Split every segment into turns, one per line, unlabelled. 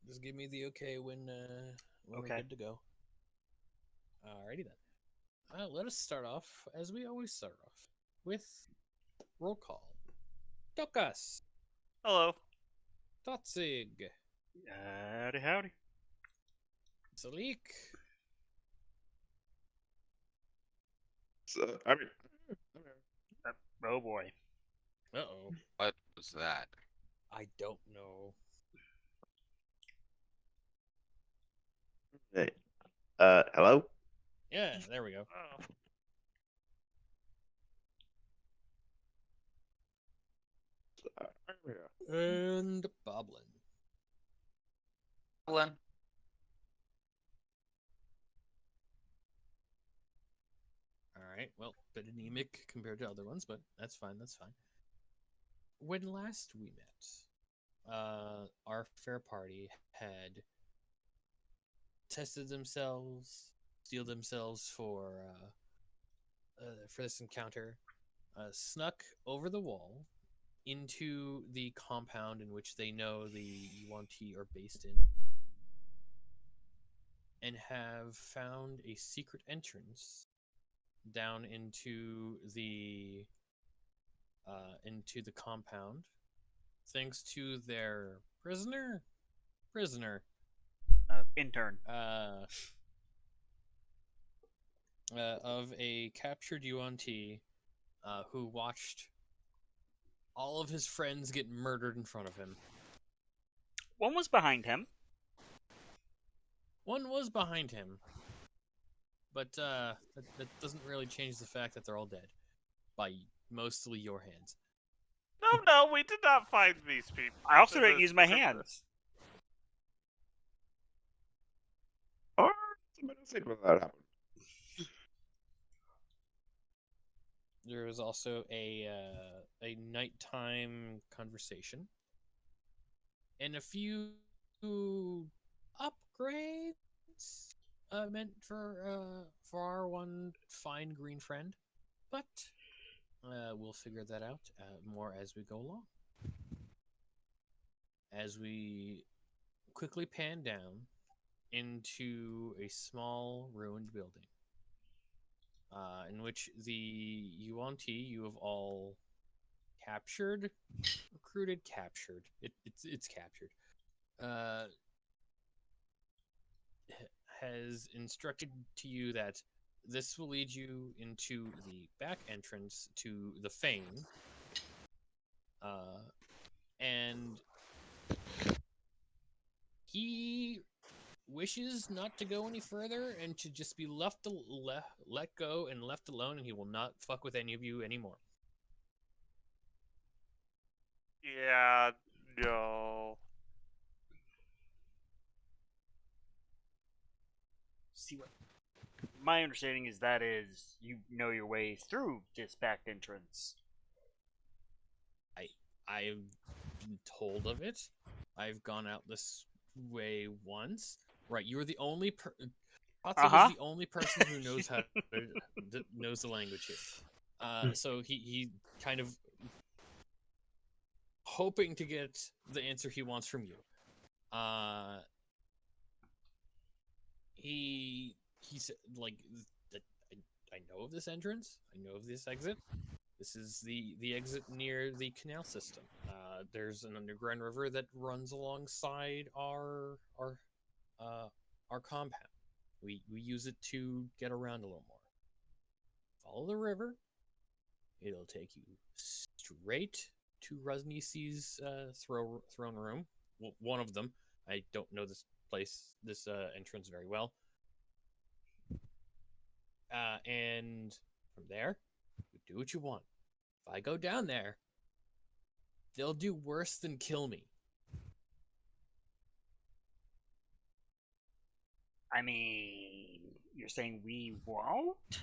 Just give me the okay when we're good to go. Alrighty then. Let us start off as we always start off with roll call. Dokas.
Hello.
Totzig.
Howdy, howdy.
Salik.
Oh boy.
Uh-oh.
What was that?
I don't know.
Hey. Hello?
Yeah, there we go.
Oh.
And Boblin.
Ellen?
Alright, well, bit anemic compared to other ones, but that's fine, that's fine. When last we met, our fair party had tested themselves, steeled themselves for this encounter, snuck over the wall into the compound in which they know the Yuan-Ti are based in, and have found a secret entrance down into the compound, thanks to their prisoner
Intern.
Of a captured Yuan-Ti who watched all of his friends get murdered in front of him.
One was behind him.
One was behind him, but that doesn't really change the fact that they're all dead by mostly your hands.
No, we did not find these people.
I also didn't use my hands.
Or somebody else think when that happened.
There was also a nighttime conversation and a few upgrades meant for our one fine green friend, but we'll figure that out more as we go along. As we quickly pan down into a small ruined building, in which the Yuan-Ti you have all captured, recruited, captured. It's captured. Has instructed to you that this will lead you into the back entrance to the Fane, and he wishes not to go any further and to just be let go and left alone, and he will not fuck with any of you anymore.
Yeah, no.
See what? My understanding is that is you know your way through this back entrance.
I've been told of it. I've gone out this way once. Right, you were the only is the only person who knows how to, knows the language here. So he kind of hoping to get the answer he wants from you. He said, like, I know of this entrance. I know of this exit. This is the exit near the canal system. There's an underground river that runs alongside our compound. We use it to get around a little more. Follow the river. It'll take you straight to Rosnisi's throne room. Well, one of them. I don't know this entrance very well. And from there, you do what you want. If I go down there, they'll do worse than kill me.
I mean, you're saying we won't?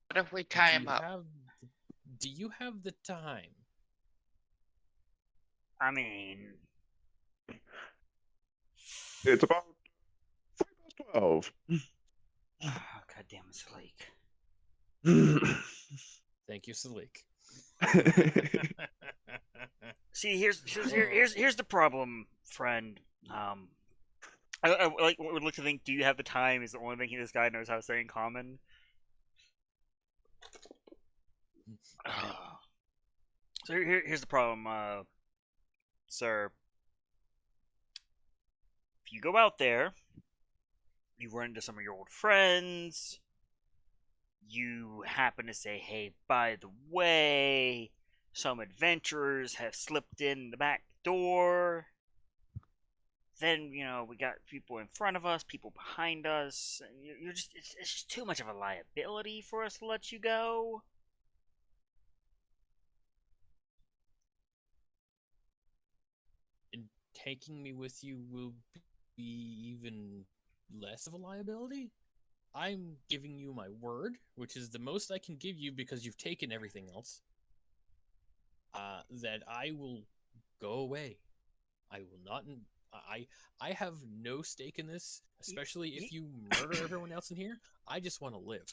What if we tie him up?
Do you have the time?
I mean,
It's about 12.
God damn it, Salik.
Thank you, Salik.
See, here's the problem, friend. I would look to think. Do you have the time? Is the only thing this guy knows how to say in common. So here's the problem, sir. If you go out there, you run into some of your old friends. You happen to say, "Hey, by the way, some adventurers have slipped in the back door." Then we got people in front of us, people behind us. And you're just—it's just too much of a liability for us to let you go.
And taking me with you will be even less of a liability? I'm giving you my word, which is the most I can give you because you've taken everything else. That I will go away. I will not. I have no stake in this, especially if you murder everyone else in here. I just want to live.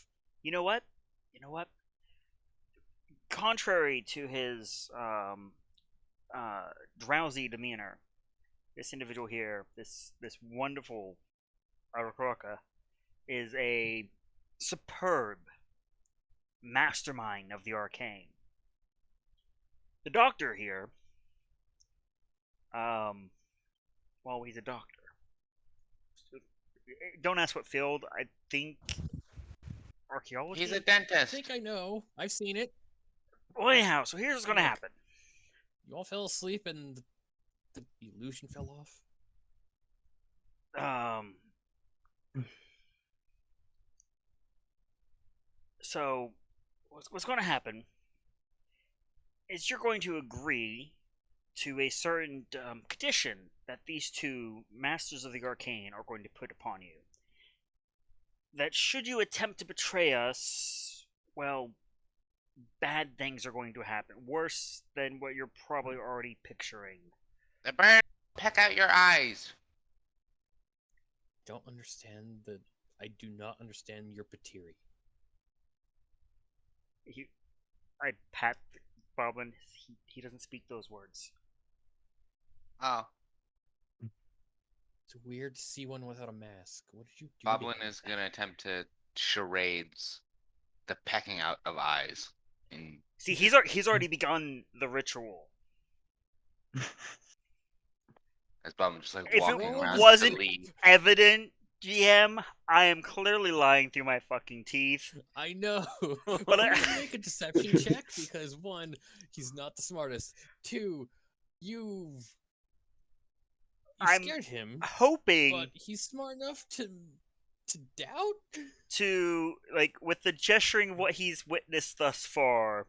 You know what? Contrary to his drowsy demeanor, this individual here, this wonderful Arakroka, is a superb mastermind of the arcane. The doctor here, well, he's a doctor. Don't ask what field. I think archaeology.
He's a
I
dentist.
think I know. I've seen it.
Well, anyhow, so here's what's gonna happen.
You all fell asleep and the illusion fell off.
So what's going to happen is you're going to agree to a certain condition that these two masters of the arcane are going to put upon you. That should you attempt to betray us, well, bad things are going to happen. Worse than what you're probably already picturing.
The bird peck out your eyes.
Don't understand the. I do not understand your patiri.
I pat Boblin. He doesn't speak those words.
Oh,
It's weird to see one without a mask. What did you do?
Boblin is gonna attempt to charades the pecking out of eyes. And
See, he's already begun the ritual.
as Boblin just like
If it
walking around
wasn't
to leave.
evident, GM, I am clearly lying through my fucking teeth.
I know.
But
But I'm gonna make a deception check because one, he's not the smartest. Two, you
I'm
scared him,
hoping
but he's smart enough to doubt.
to, like, with the gesturing of what he's witnessed thus far,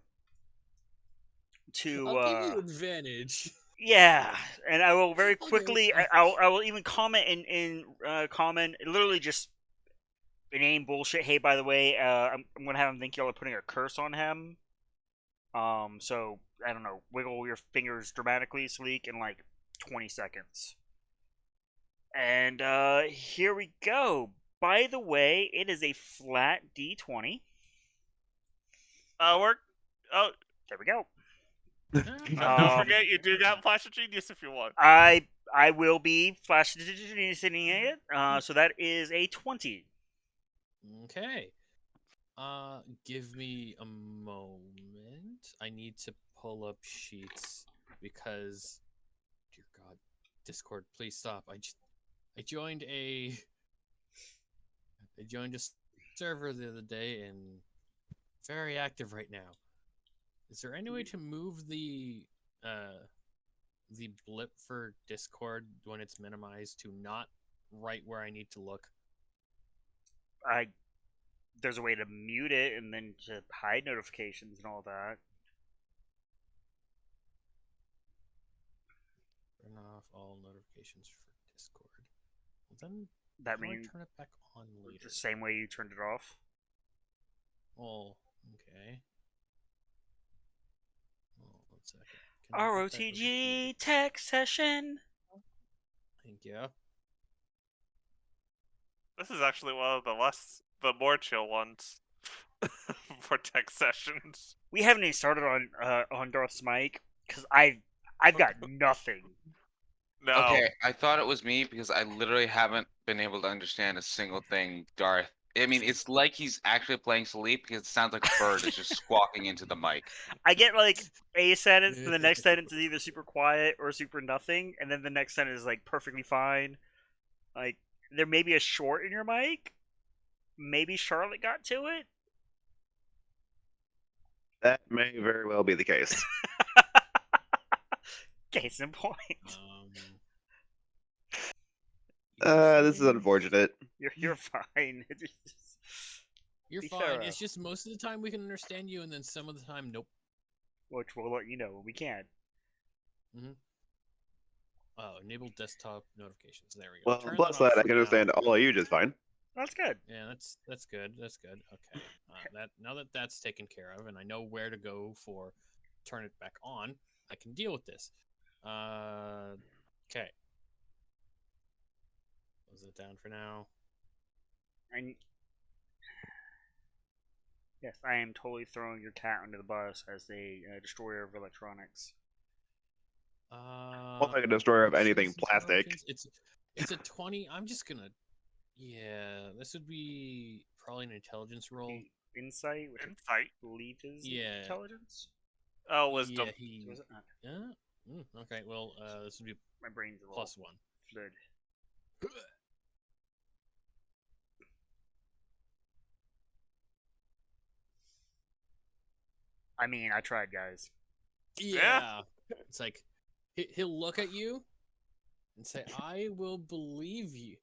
to
I'll give you advantage.
yeah, and I will very
I'll
quickly.
go-
I will even comment in comment, literally just inane bullshit. Hey, by the way, I'm gonna have him think y'all are putting a curse on him. So I don't know, wiggle your fingers dramatically, Sleek, in like 20 seconds. And here we go. By the way, it is a flat D20.
Oh,
There we go.
don't forget you do got Flash of Genius if you want.
I will be flash sitting it. So that is a 20.
Okay. Give me a moment. I need to pull up sheets because, dear God, Discord, please stop. I joined a server the other day and very active right now. Is there any way to move the blip for Discord when it's minimized to not right where I need to look?
There's a way to mute it and then to hide notifications and all that.
Turn off all notifications for Discord. Well, then
That
how do I
means
turn it back on later?
the same way you turned it off.
Oh, okay. Oh, 1 second. Can I get that over here?
ROTG tech session.
Thank you.
This is actually one of the more chill ones for tech sessions.
We haven't even started on Darth's mic because I've got nothing.
No.
Okay, I thought it was me because I literally haven't been able to understand a single thing Darth. I mean, it's like he's actually playing Sleep because it sounds like a bird is just squawking into the mic.
I get like a sentence, and the next sentence is either super quiet or super nothing, and then the next sentence is like perfectly fine. Like there may be a short in your mic. Maybe Charlotte got to it.
That may very well be the case.
Case in point.
This is unfortunate.
You're fine.
You're
Be
fine.
thorough.
It's just most of the time we can understand you, and then some of the time, nope.
Which we'll let you know when we can.
Oh, enable desktop notifications. There we go.
Well,
Turn
plus
that off
that, I
for
can
now.
understand all of you just fine.
That's good.
Yeah, that's good. That's good. Okay. Now that that's taken care of, and I know where to go for turn it back on, I can deal with this. Okay. Close it down for now.
And yes, I am totally throwing your cat under the bus as a destroyer of electronics.
Well, like a destroyer of anything
citizens
plastic.
intelligence? It's a 20. I'm just gonna. Yeah, this would be probably an intelligence roll.
Insight, which
Insight.
I believe is
Yeah.
intelligence.
Oh, wisdom.
Yeah,
Was it not?
okay. Well, this would be
My brain's a little
+1.
fluid. I mean, I tried, guys.
Yeah. It's like he'll look at you and say, "I will believe you.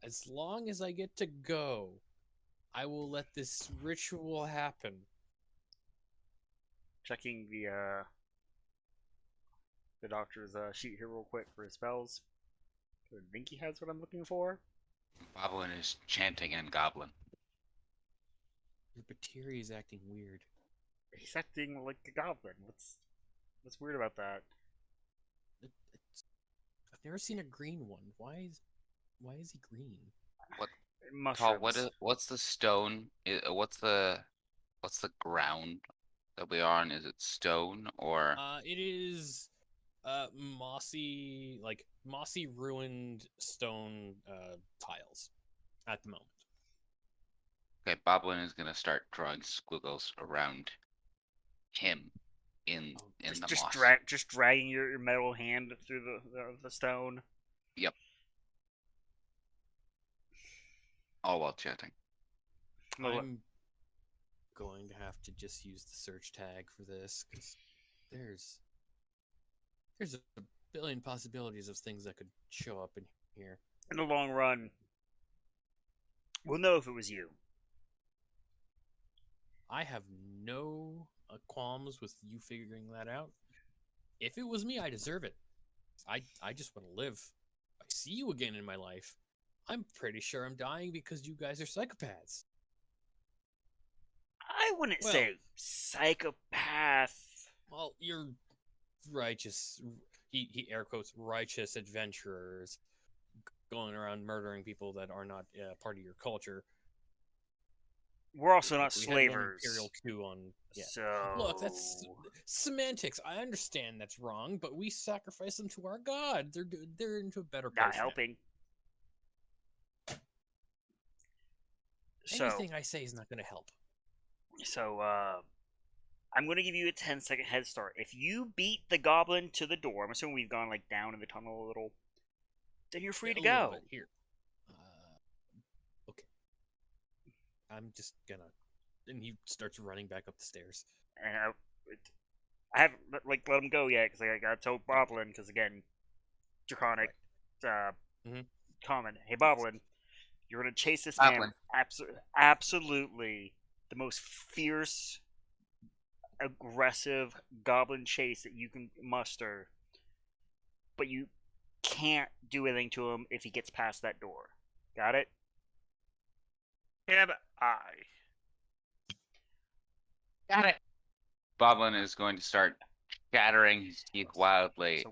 As long as I get to go, I will let this ritual happen."
Checking the doctor's sheet here real quick for his spells. I think he has what I'm looking for.
Boblin is chanting in Goblin.
Your Bateri is acting weird.
He's acting like a goblin. What's weird about that?
I've never seen a green one. Why is he green?
Paul,
Mushrooms.
what's the stone? What's the ground that we are on? Is it stone or?
It is mossy ruined stone tiles at the moment.
Okay, Boblin is gonna start drawing squiggles around him in the moss.
Just dragging your metal hand through the stone.
Yep. All while chanting.
I'm going to have to just use the search tag for this because there's a billion possibilities of things that could show up in here.
In the long run, we'll know if it was you.
I have no qualms with you figuring that out. If it was me, I deserve it. I just want to live. If I see you again in my life, I'm pretty sure I'm dying because you guys are psychopaths.
I wouldn't say psychopath.
Well, you're righteous. He air quotes righteous adventurers going around murdering people that are not part of your culture.
We're also not
We had one
slavers.
imperial coup on. Yeah.
So
Look, that's semantics. I understand that's wrong, but we sacrifice them to our god. They're into a better place.
not helping.
Anything I say is not going to help.
So I'm going to give you a 10-second head start. If you beat the goblin to the door, I'm assuming we've gone like down in the tunnel a little, then you're free to go.
Here. Okay. I'm just gonna. And he starts running back up the stairs.
And I haven't let him go yet because I got to tell Boblin because again, draconic, common. Hey Boblin, you're gonna chase this man. Absolutely, the most fierce, aggressive goblin chase that you can muster. But you can't do anything to him if he gets past that door. Got it?
Can I?
Got it. Boblin is going to start chattering his teeth wildly.
So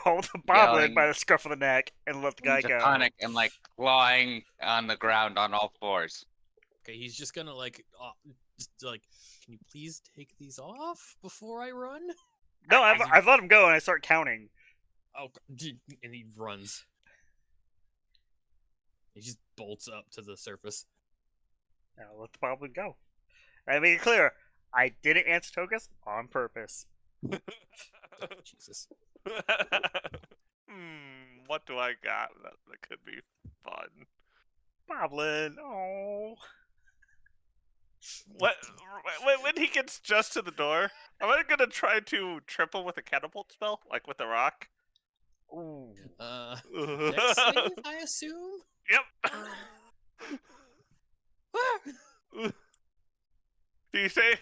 hold the Boblin by the scruff of the neck and let the guy go.
Draconic and like clawing on the ground on all fours.
Okay, he's just gonna like Just like, can you please take these off before I run?
No,
As he-
I've let him go and I start counting.
Oh, and he runs. He just bolts up to the surface.
Now let the goblin go. I made it clear. I didn't answer Tokus on purpose.
Oh, Jesus.
What do I got that could be fun?
Goblin, oh.
What? When he gets just to the door, am I gonna try to triple with a catapult spell, like with a rock?
Ooh.
Dex save, I assume?
Yep. D6.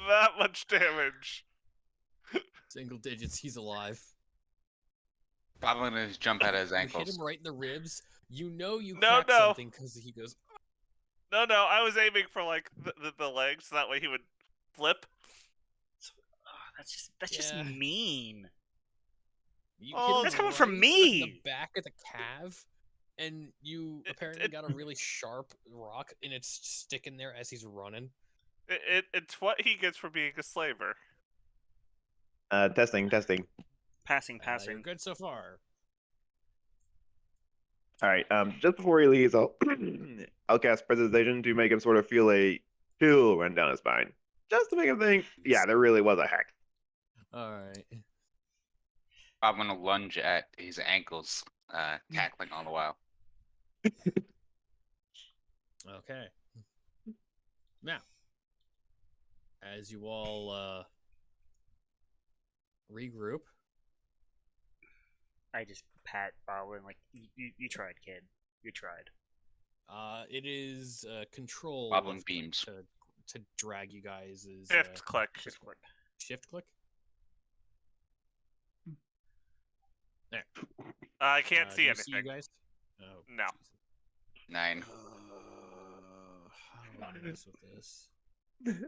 That much damage.
Single digits, he's alive.
Probably gonna just jump out of his
You hit
ankles.
him right in the ribs. You know you
No,
cracked
no.
something because he goes,
No, I was aiming for like the legs, so that way he would flip.
That's just
Yeah.
mean.
you
Oh,
hit him
That's coming
right
from
in
me.
the back of the calf, and you apparently
it-
got a really sharp rock, and it's sticking there as he's running.
It's what he gets for being a slaver.
Testing.
Passing.
You're good so far.
All right. Just before he leaves, I'll cast Presentation to make him sort of feel a chill run down his spine, just to make him think, yeah, there really was a hack.
All right.
I'm gonna lunge at his ankles, cackling all the while.
Okay. Now, as you all regroup,
I just pat Goblin like, you tried, kid. You tried.
it is control
Goblin
left
beams.
to drag you guys. Is
Shift click.
Just click.
shift click? There.
I can't
Do
see
you
anything.
see you guys? Oh,
No.
Jesus.
9.
How do I mess with this?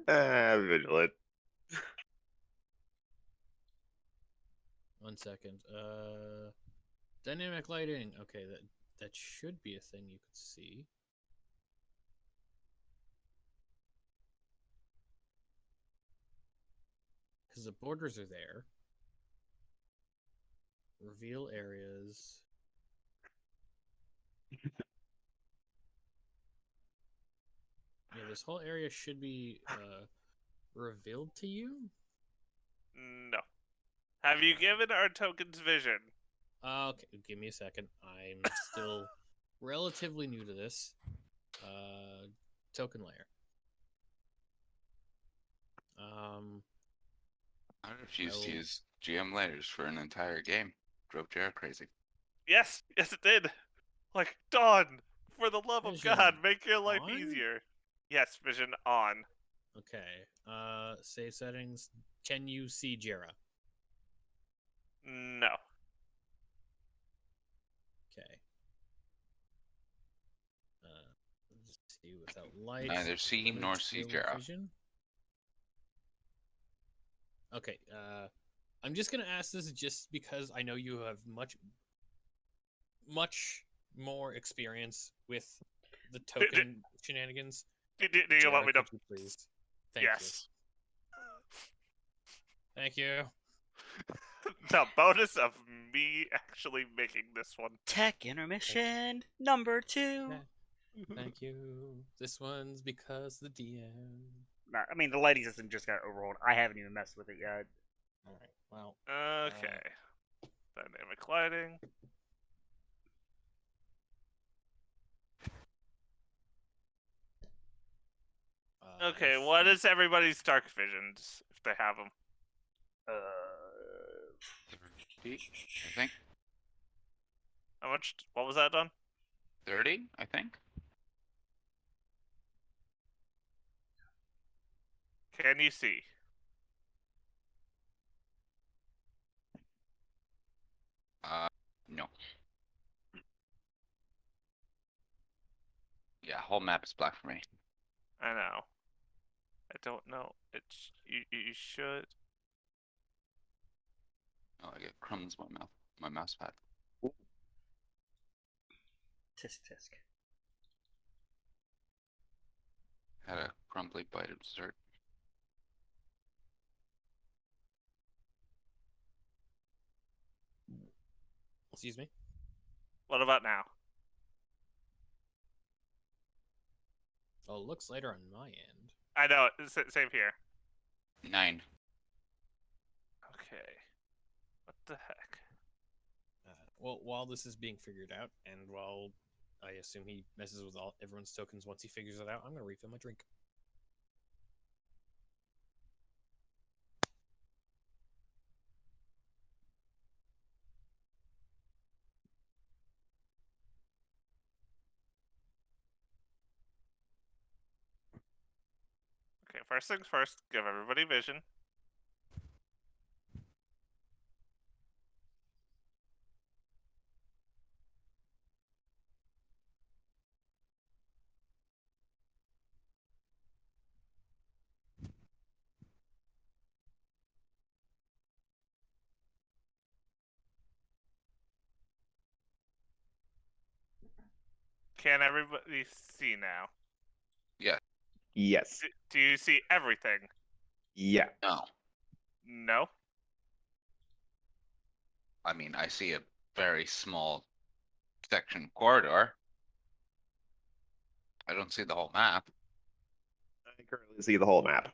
Vigilant.
1 second. Dynamic lighting. Okay, that should be a thing you could see. Because the borders are there. Reveal areas. Yeah, this whole area should be revealed to you.
No. Have you given our tokens vision?
Okay, give me a second. I'm still relatively new to this. Token layer.
I refused to
I'll-
use GM layers for an entire game. Drove JR crazy.
Yes, it did. Like, Dawn, for the love of
Vision
God, make your life
on?
easier. Yes, vision on.
Okay. Save settings. Can you see Jera?
No.
Okay. Just see without light.
Neither see
Limit
nor see
field of
Jera.
vision. Okay. I'm just gonna ask this just because I know you have much more experience with the token shenanigans.
Do you
Jera,
want me to?
could you please? Thank
Yes.
you. Thank you.
The bonus of me actually making this one.
Tech intermission number 2.
Yeah. Thank you. This one's because the DM.
Nah, I mean, the lighting system just got overhauled. I haven't even messed with it yet.
All right. Well.
Okay. Dynamic lighting. Okay, what is everybody's dark visions if they have them?
I think.
How much? What was that done?
30, I think.
Can you see?
No. Yeah, whole map is black for me.
I know. I don't know. It's you should.
Oh, I get crumbs in my mouse pad.
Tisk tisk.
Had a crumbly bite of dessert.
Excuse me.
What about now?
Oh, it looks lighter on my end.
I know. Same here.
9.
Okay. What the heck?
Well, while this is being figured out, and while I assume he messes with everyone's tokens once he figures it out, I'm gonna refill my drink.
Okay, first things first, give everybody vision. Can everybody see now?
Yes.
Do you see everything?
Yeah.
No.
No?
I mean, I see a very small section corridor. I don't see the whole map.
I currently see the whole map.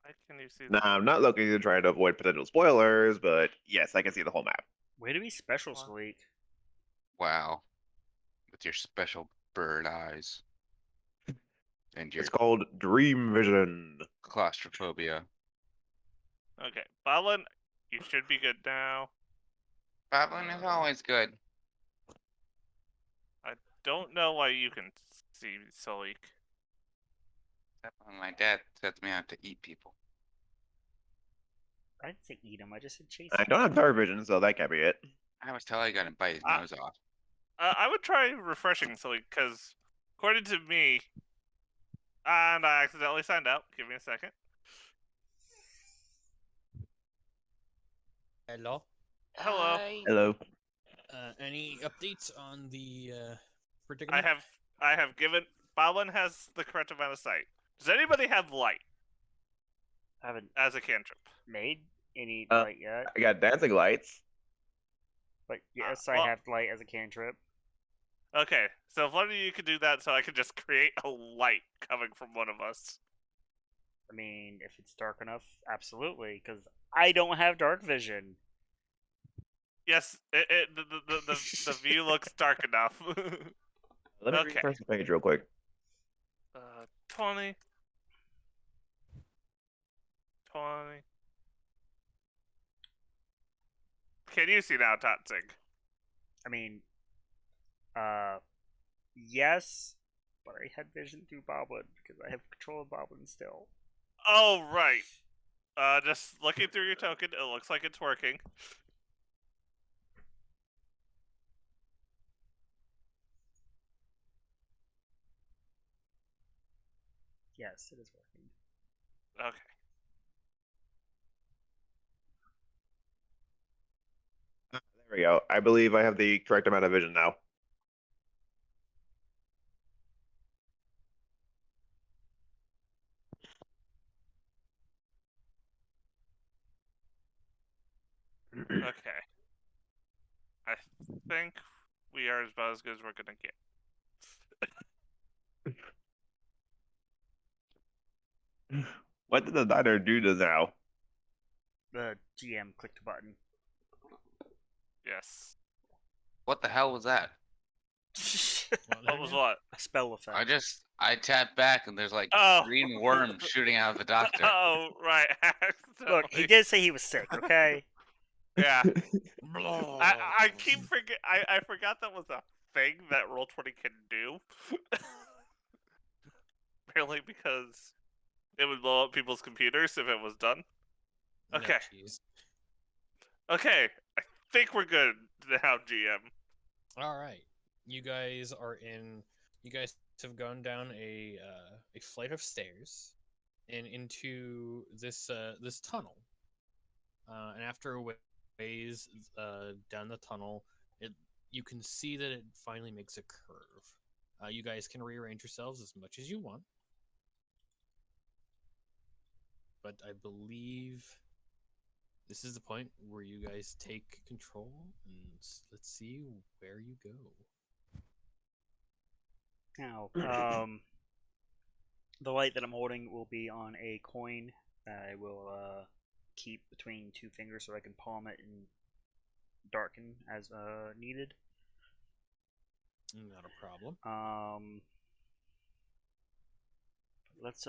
Why can you see
Now,
the...
I'm not looking to try to avoid potential spoilers, but yes, I can see the whole map.
Way to be special,
Wow.
Sleek.
Wow. With your special bird eyes. And your
It's called Dream Vision.
claustrophobia.
Okay, Balin, you should be good now.
Babbling is always good.
Don't know why you can see Salik.
My dad sets me out to eat people.
I didn't say eat him. I just said chase
I
him.
don't have dark vision, so that can't be it.
I was telling I got to bite his
Ah.
nose off.
I would try refreshing Salik, because according to me, and I accidentally signed out. Give me a second.
Hello.
Hello.
Hello.
Any updates on the
I
predicament?
have given... Balin has the correct amount of sight. Does anybody have light
I haven't
as a cantrip?
made any
Uh,
light yet.
I got dancing lights.
But yes,
well-
I have light as a cantrip.
Okay, so if one of you could do that, so I could just create a light coming from one of us.
I mean, if it's dark enough, absolutely, because I don't have dark vision.
Yes, the view looks dark enough.
Let me
Okay.
refresh the page real quick.
20. 20. Can you see now, Tatsig?
I mean, yes, but I had vision through Boblin because I have control of Boblin still.
Oh, right. Just looking through your token, it looks like it's working.
Yes, it is working.
Okay.
There we go. I believe I have the correct amount of vision now.
Okay. I think we are about as good as we're gonna get.
What did the diner do to now?
The GM clicked a button.
Yes.
What the hell was that?
What was what?
A spell effect.
I tapped back and there's like
Oh.
green worms shooting out of the doctor.
Oh, right.
Look, he did say he was sick, okay?
Yeah. I keep forget. I forgot that was a thing that Roll20 can do. Apparently, because it would blow up people's computers if it was done. Okay.
Jeez.
Okay, I think we're good now, GM.
All right. You guys are in. You guys have gone down a flight of stairs, and into this this tunnel. And after a ways down the tunnel, you can see that it finally makes a curve. You guys can rearrange yourselves as much as you want. But I believe this is the point where you guys take control, and let's see where you go.
Now, the light that I'm holding will be on a coin that I will keep between two fingers so I can palm it and darken as needed.
Not a problem.
Let's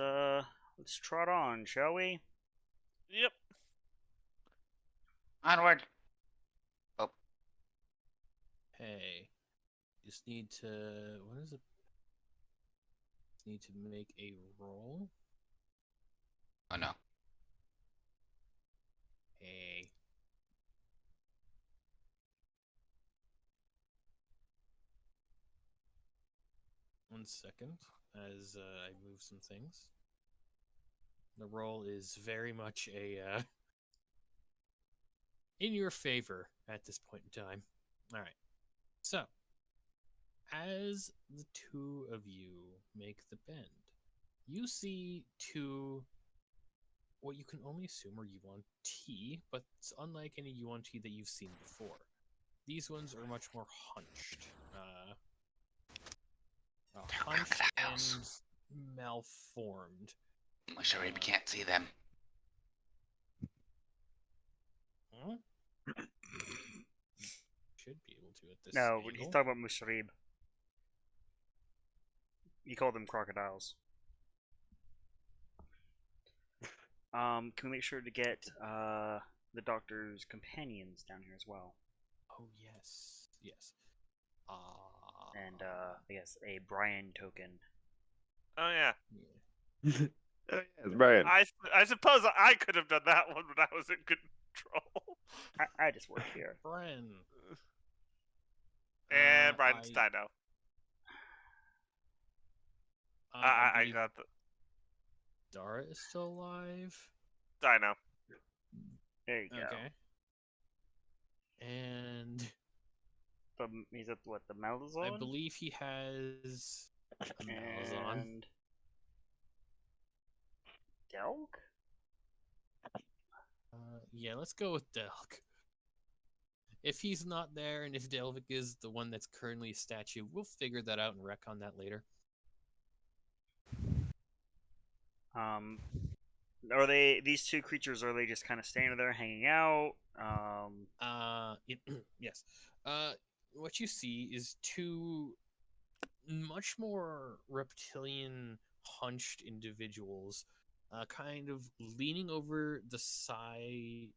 trot on, shall we?
Yep.
Onward.
Hey, just need to. What is it? Just need to make a roll.
Oh no.
Hey. One second, as I move some things. The roll is very much a in your favor at this point in time. All right. So, as the two of you make the bend, you see two what you can only assume are yuan tea, but it's unlike any yuan tea that you've seen before. These ones are much more hunched. Hunched and malformed.
Sharib can't see them.
Huh? Should be able to at this
No,
angle.
he's talking about Musharib. You called them crocodiles. Can we make sure to get the doctor's companions down here as well?
Oh yes, yes.
And I guess a Brian token.
Oh yeah.
Yeah.
Oh, yes, Brian.
I suppose I could have done that one when I was in control.
I just work here.
Brian.
And Brian's died now. I
believe
got the
Dara is still alive.
die now.
There you go.
Okay. And
He's at what, the Malazan?
I believe he has a Malazan.
And Delg?
Yeah, let's go with Delk. If he's not there, and if Delvik is the one that's currently a statue, we'll figure that out and wreck on that later.
Are they, these two creatures, are they just kind of standing there hanging out?
Yes. What you see is two much more reptilian hunched individuals, kind of leaning over the side,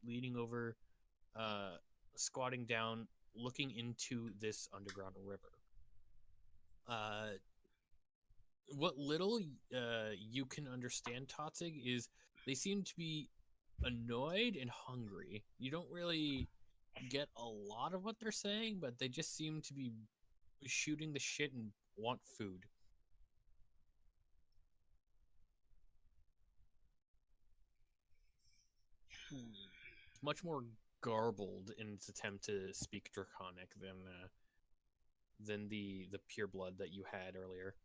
squatting down, looking into this underground river. What little you can understand, Totzig, is they seem to be annoyed and hungry. You don't really get a lot of what they're saying, but they just seem to be shooting the shit and want food. It's much more garbled in its attempt to speak Draconic than the pure blood that you had earlier.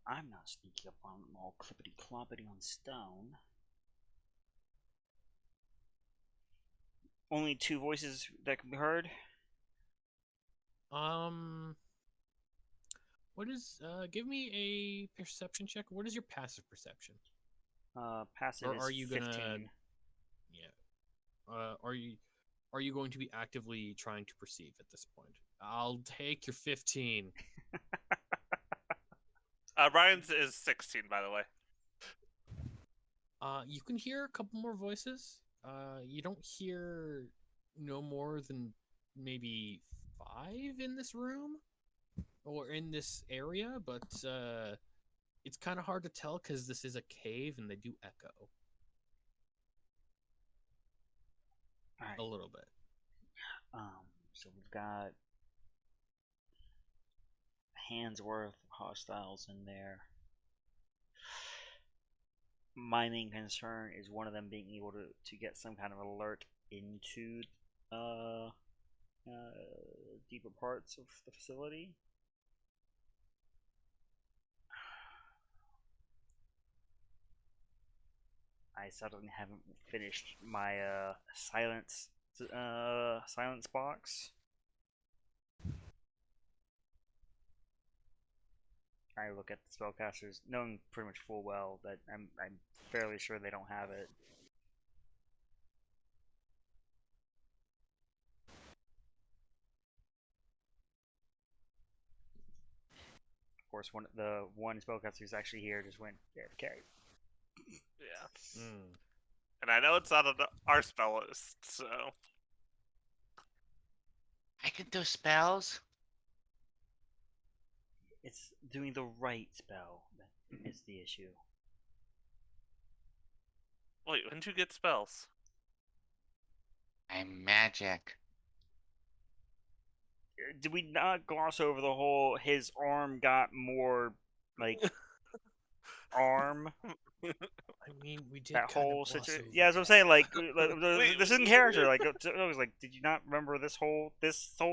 I'm not sneaking up on them all clippity cloppity on stone. Only two voices that can be heard?
What is give me a perception check. What is your passive perception?
Passive
Or
is
are you
15.
gonna are you going to be actively trying to perceive at this point? I'll take your 15.
Brian's is 16, by the way.
You can hear a couple more voices. You don't hear no more than maybe 5 in this room or in this area, but it's kind of hard to tell because this is a cave and they do echo.
All right.
A little bit.
So we've got a hand's worth of hostiles in there. My main concern is one of them being able to get some kind of alert into deeper parts of the facility. I suddenly haven't finished my silence box. I look at the spellcasters, knowing pretty much full well that I'm fairly sure they don't have it. Of course, the one spellcaster who's actually here just went, yeah, carry.
Yeah.
Mm.
And I know it's not on our spell list, so.
I can do spells.
It's doing the right spell that is the issue.
Wait, when did you get spells?
I'm magic.
Did we not gloss over the whole his arm got more like arm?
I mean, we did
That
kind
whole
of gloss
situation.
over
Yeah, that's what I'm
that.
saying. Like,
Wait,
this in character. Like, I was like, did you not remember this whole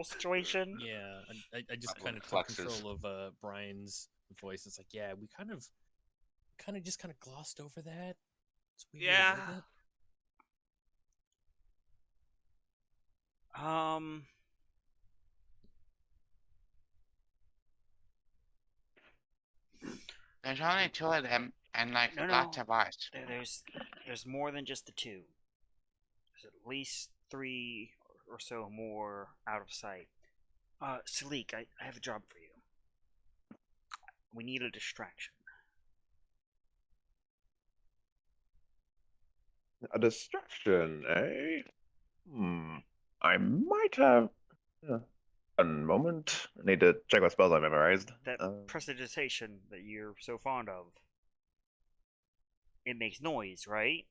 situation?
Yeah, I just
Couple
kind of took
flexes.
control of Brian's voice. It's like, yeah, we kind of just glossed over that. It's weird
Yeah.
a little bit.
Um,
There's only two of them, and like
no,
lots
no.
of us.
There's more than just the two. There's at least three or so more out of sight. Salik, I have a job for you. We need a distraction.
A distraction, eh? I might have. A moment. I need to check what spells I memorized.
That prestidigitation that you're so fond of. It makes noise, right?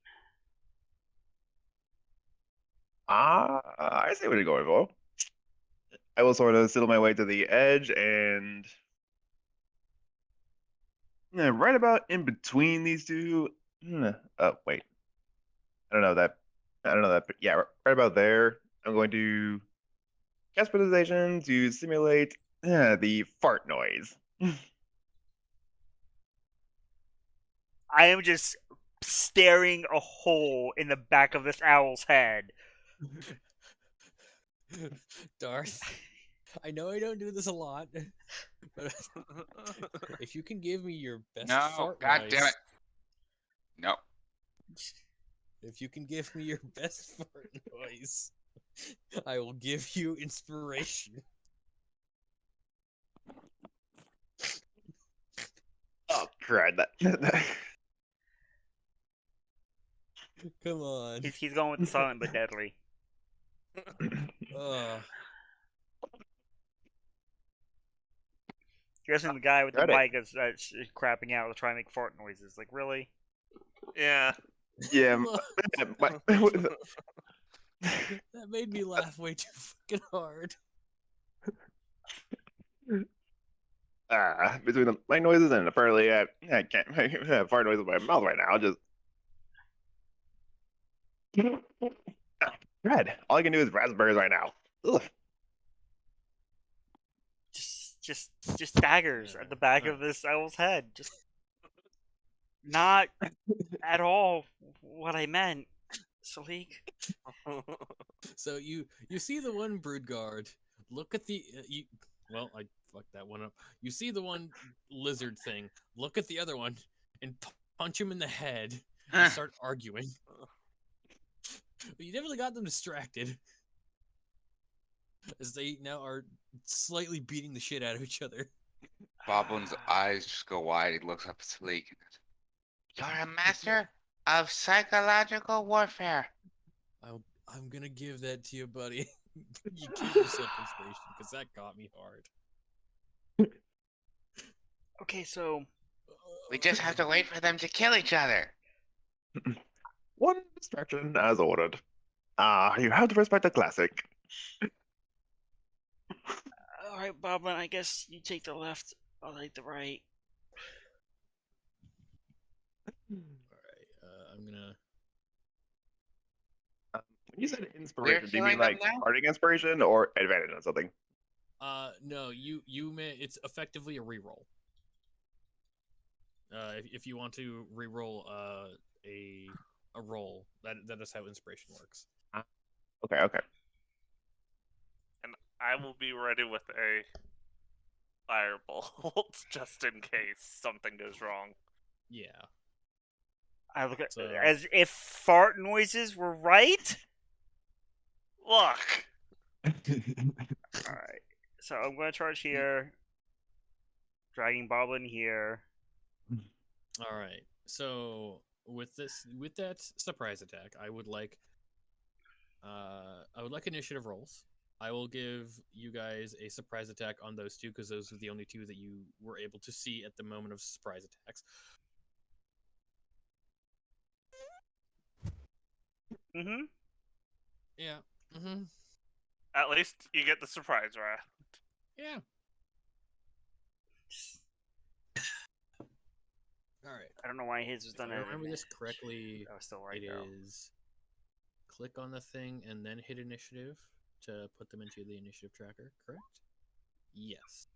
I see what you're going for. I will sort of settle my way to the edge and right about in between these two. Oh wait, I don't know that. I don't know that. Yeah, right about there. I'm going to cast prestidigitation to simulate the fart noise.
I am just staring a hole in the back of this owl's head.
Darth, I know I don't do this a lot, but if you can give me your best
No,
fart
god
noise,
damn it. No.
if you can give me your best fart noise, I will give you inspiration.
Oh crud! That
Come on.
He's going with the silent but deadly.
Ugh.
Guessing the guy with the
Got it.
mic is crapping out to try and make fart noises. Like, really?
Yeah.
Yeah.
That made me laugh way too fucking hard.
Between my noises and apparently I can't make fart noises with my mouth right now. Just Red. All I can do is raspberries right now. Ugh.
Just daggers at the back of this owl's head. Just not at all what I meant, Salik.
So you see the one brood guard. Look at the you. Well, I fucked that one up. You see the one lizard thing. Look at the other one and punch him in the head and start arguing. But you definitely got them distracted, as they now are slightly beating the shit out of each other.
Boblin's eyes just go wide. He looks up at Sleek. You're a master of psychological warfare.
I'm gonna give that to you, buddy. You give yourself inspiration because that got me hard.
Okay, so
We just have to wait for them to kill each other.
One distraction as ordered. You have to respect the classic.
all right, Boblin. I guess you take the left. I'll take the right.
All right, I'm gonna.
When you said
We're
inspiration, do you mean
killing them
like
now?
parting inspiration or advantage on something?
No, you may. It's effectively a reroll. If you want to reroll a a roll. That is how inspiration works.
Okay.
And I will be ready with a firebolt just in case something goes wrong.
Yeah.
I look at
So
as if fart noises were right.
Look!
All right, so I'm going to charge here. Dragging Boblin here.
all right. So with that surprise attack, I would like initiative rolls. I will give you guys a surprise attack on those two because those are the only two that you were able to see at the moment of surprise attacks.
Mm-hmm.
Yeah. Mm-hmm.
At least you get the surprise round.
Yeah. All right.
I don't know why his was
If
done
I
at
remember this correctly,
I was still right
it
though.
is click on the thing and then hit initiative to put them into the initiative tracker, correct? Yes.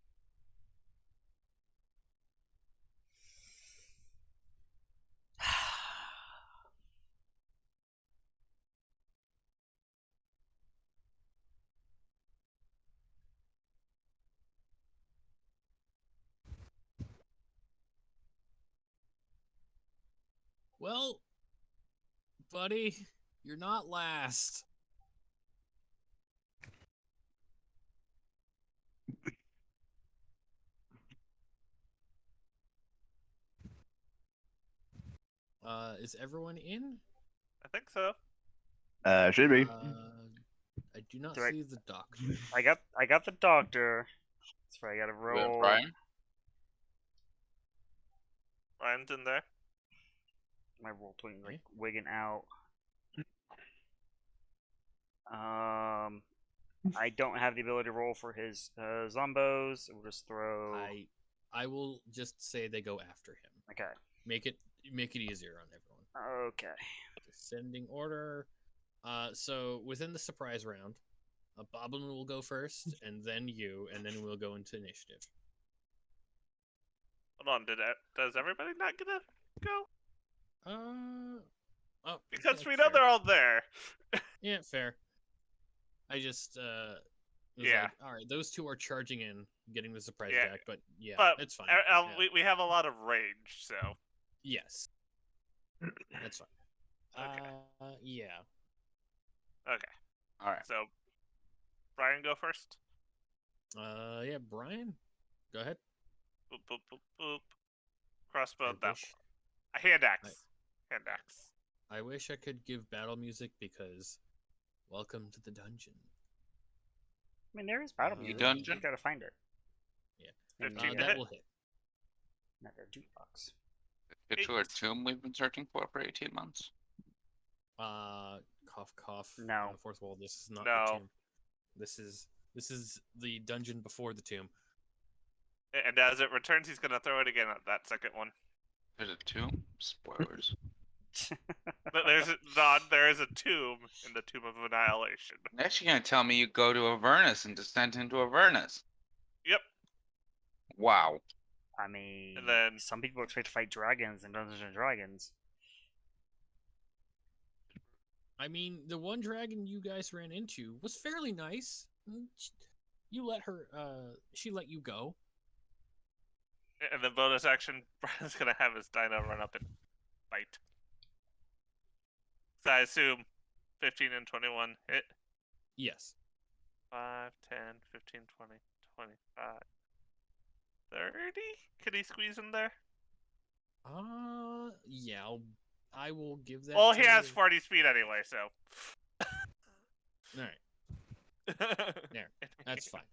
Well, buddy, you're not last. Is everyone in?
I think so.
Should be.
I do not
Do I-
see the doctor.
I got the doctor. That's where I got to roll.
Brian?
Ryan's in there.
My roll 20 like
Okay.
wigging out. I don't have the ability to roll for his zombos. We'll just throw.
I will just say they go after him.
Okay.
Make it easier on everyone.
Okay.
Descending order. So within the surprise round, Boblin will go first, and then you, and then we'll go into initiative.
Hold on, does everybody not get to go?
Oh,
Because
yeah,
we know
fair.
they're all there.
Yeah, fair. I just was
Yeah.
like, all right, those two are charging in, getting the surprise
Yeah.
attack, but yeah,
But
it's fine.
yeah.
Yeah.
we have a lot of range, so.
Yes, that's fine.
Okay.
Yeah.
Okay.
All right.
So, Brian, go first.
Yeah, Brian, go ahead.
Boop, boop, boop, boop. Crossbow
I
that
wish,
one. A hand axe. Hand axe.
I wish I could give battle music because welcome to the dungeon.
I mean, there is battle
You
music.
dungeon?
You gotta find it.
Yeah.
In
15
the,
to
That
hit.
will hit.
not their jukebox.
The titular
8.
tomb we've been searching for 18 months.
Cough, cough.
No.
Fourth wall. This is not
No.
the tomb. This is the dungeon before the tomb.
And as it returns, he's gonna throw it again at that second one.
There's a tomb? Spoilers.
But there is a tomb in the Tomb of Annihilation.
Next, you're gonna tell me you go to Avernus and descend into Avernus.
Yep.
Wow.
I mean,
And then-
some people expect to fight dragons in Dungeons and Dragons.
I mean, the one dragon you guys ran into was fairly nice. You let her. She let you go.
And the bonus action, Brian's gonna have his dino run up and bite. So I assume 15 and 21 hit.
Yes.
5, 10, 15, 20, 25, 30? Can he squeeze in there?
Yeah. I will give that.
Well, he
to-
has 40 speed anyway, so.
All right. There. That's fine.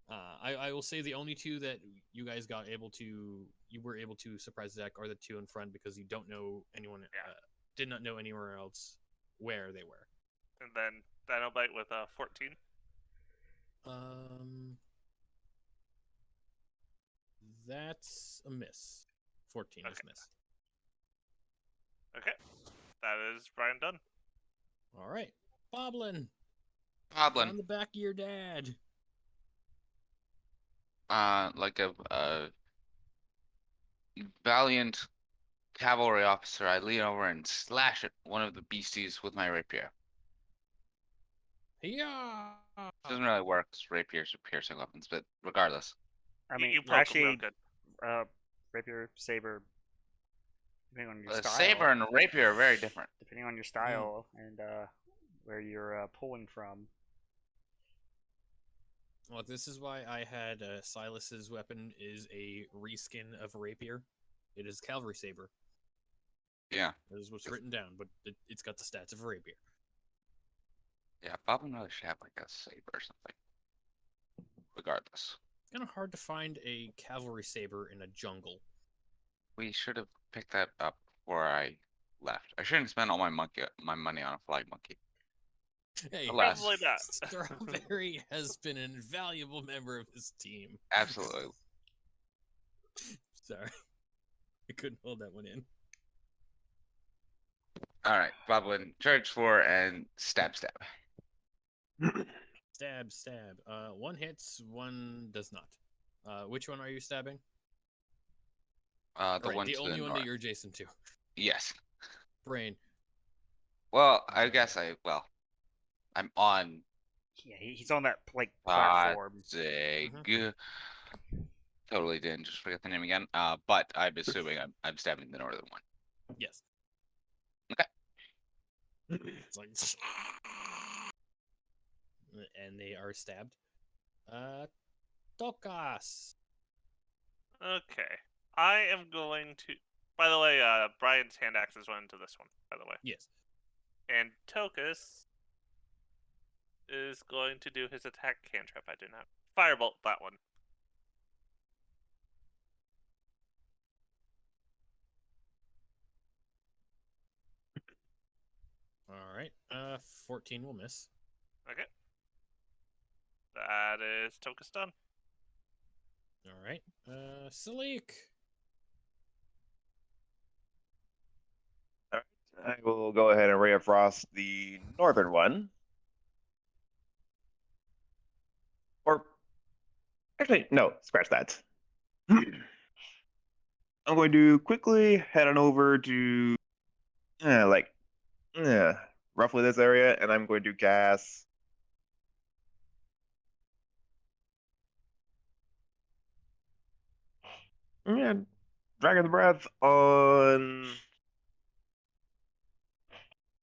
I will say the only two that you guys you were able to surprise attack are the two in front because you don't know anyone.
Yeah.
Did not know anywhere else where they were.
And then Dino Bite with 14.
That's a miss. 14 is
Okay.
miss.
Okay. That is Brian done.
All right, Boblin.
Goblin.
On the back of your dad.
Like a valiant cavalry officer, I lean over and slash at one of the beasties with my rapier.
Yeah.
Doesn't really work because rapiers are piercing weapons, but regardless.
I
You
mean,
poke him real
actually,
good.
rapier, saber, depending on your
A
style.
saber and a rapier are very different.
Depending on your style and where you're pulling from.
Well, this is why I had Silas's weapon is a reskin of a rapier. It is cavalry saber.
Yeah.
That is what's written down, but it's got the stats of a rapier.
Yeah, Bob and Mother should have like a saber or something. Regardless.
It's kind of hard to find a cavalry saber in a jungle.
We should have picked that up before I left. I shouldn't spend all my money on a flying monkey.
Hey,
Alas.
Probably not.
Strawberry has been an invaluable member of his team.
Absolutely.
Sorry. I couldn't hold that one in.
Alright, Boblin, charge 4 and stab.
Stab, stab. One hits, one does not. Which one are you stabbing?
The
Right,
one
the
to
only
the
one
north.
that you're adjacent to.
Yes.
Brain.
Well, I guess I'm on
Yeah, he's on that like platform.
Zig. Totally didn't just forget the name again. But I'm assuming I'm stabbing the northern one.
Yes.
Okay.
It's like, and they are stabbed. Tokas.
Okay. I am going to. By the way, Brian's hand axes went into this one. By the way,
Yes.
and Tokus is going to do his attack cantrip. I do not firebolt that one.
All right. 14 will miss.
Okay. That is Tokus done.
All right. Salik.
I will go ahead and Ray of Frost the northern one. Or actually, no, scratch that. I'm going to quickly head on over to like roughly this area, and I'm going to cast Dragon's Breath on.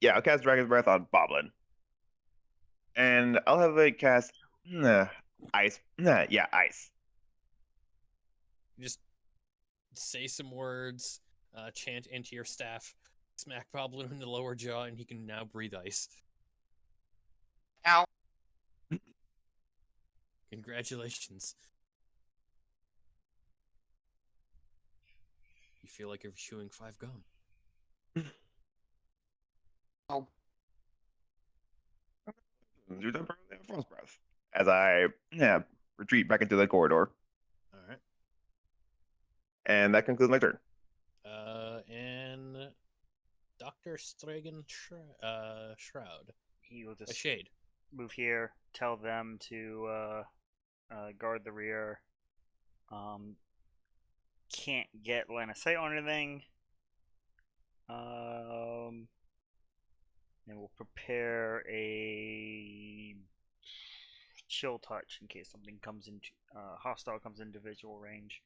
Yeah, I'll cast Dragon's Breath on Boblin. And I'll have it cast ice. Yeah, ice.
Just say some words, chant into your staff, smack Boblin in the lower jaw, and he can now breathe ice.
Ow.
Congratulations. You feel like you're chewing 5 gum.
Oh.
Do that Frost Breath as I retreat back into the corridor.
All right.
And that concludes my turn.
And Dr. Stragan Shroud.
He will
A
just
shade.
move here, tell them to guard the rear. Can't get line of sight on anything. And we'll prepare a chill touch in case something comes into hostile comes into visual range.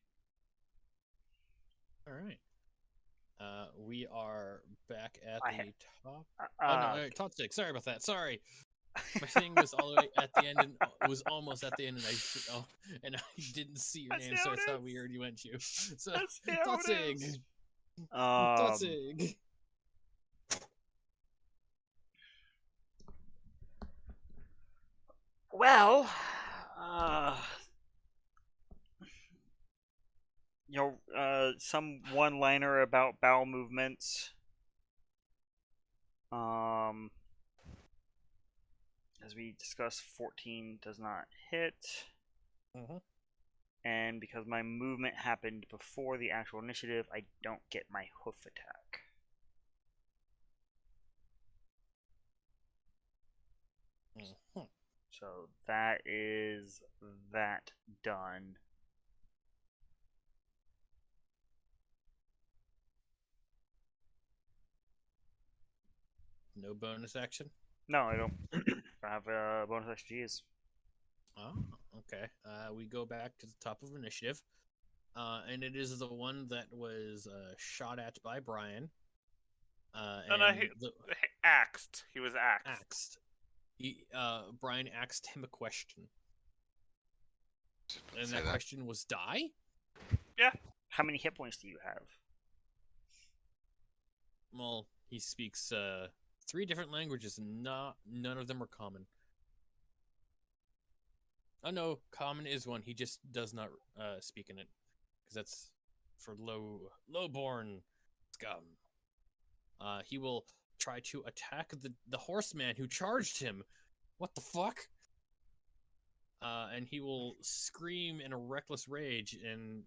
All right. We are back at
I
the top.
Oh
no, top 6. Sorry about that. Sorry. My thing was all the way at the end, and was almost at the end, and I didn't see your name, so I thought we already went you. So Totzig. Totzig.
Well, some one-liner about bowel movements. As we discussed, 14 does not hit. And because my movement happened before the actual initiative, I don't get my hoof attack. So that is that done.
No bonus action.
No, I don't. I have bonus XGs.
Oh, okay. We go back to the top of initiative, and it is the one that was shot at by Brian.
No, no,
And
he axed. He was axed.
axed. Brian asked him a question, and
Say
that
that.
question was die.
How many hit points do you have?
Well, he speaks 3 different languages, and none of them are common. Oh no, common is one. He just does not speak in it, because that's for lowborn scum. He will try to attack the horseman who charged him. What the fuck? And he will scream in a reckless rage, and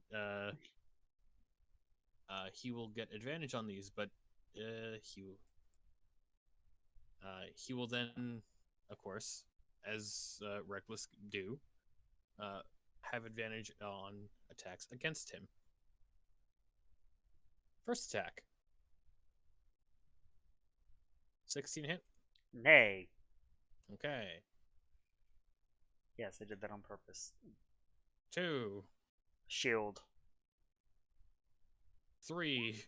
he will get advantage on these, but he will then, of course, as reckless do, have advantage on attacks against him. First attack. 16 hit.
Nay.
Okay.
Yes, I did that on purpose.
2,
Shield.
3.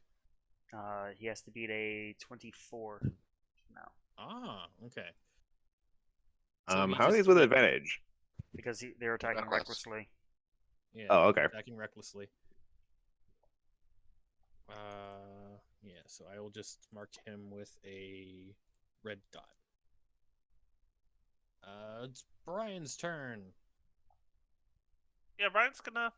He has to beat a 24 now
Ah, okay.
How
he
are these
just
with
went-
advantage?
because they're attacking
Reckless.
recklessly.
Yeah.
Oh, okay.
Attacking recklessly. Yeah. So I will just mark him with a red dot. It's Brian's turn.
Yeah, Brian's gonna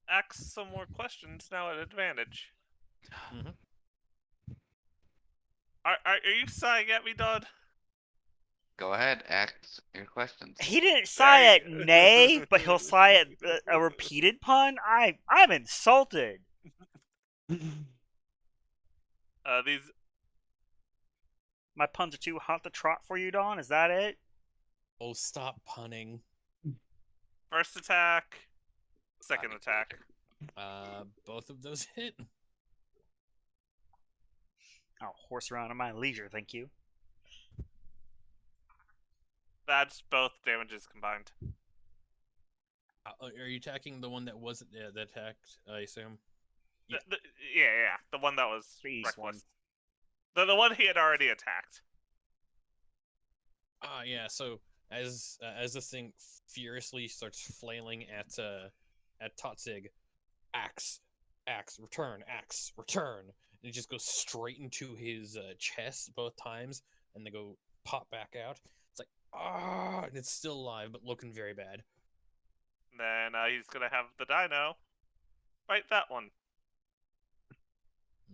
ask some more questions now at advantage.
Mhm.
Are you sighing at me, Dodd?
Go ahead, ask your questions.
He didn't sigh
There
at
you-
nay, but he'll sigh at a repeated pun. I'm insulted.
These
My puns are too hot to trot for you, Don. Is that it?
Oh, stop punning.
first attack, second
Funny
attack.
Both of those hit.
I'll horse around at my leisure, thank you.
That's both damages combined.
Are you attacking the one that wasn't that attacked? I assume.
Yeah, yeah, the one that was
The east
reckless. The one he had already attacked.
Yeah. So as this thing furiously starts flailing at Totzig, axe, return, and it just goes straight into his chest both times, and they go pop back out. It's like and it's still alive but looking very bad.
Then he's gonna have the dino fight that one.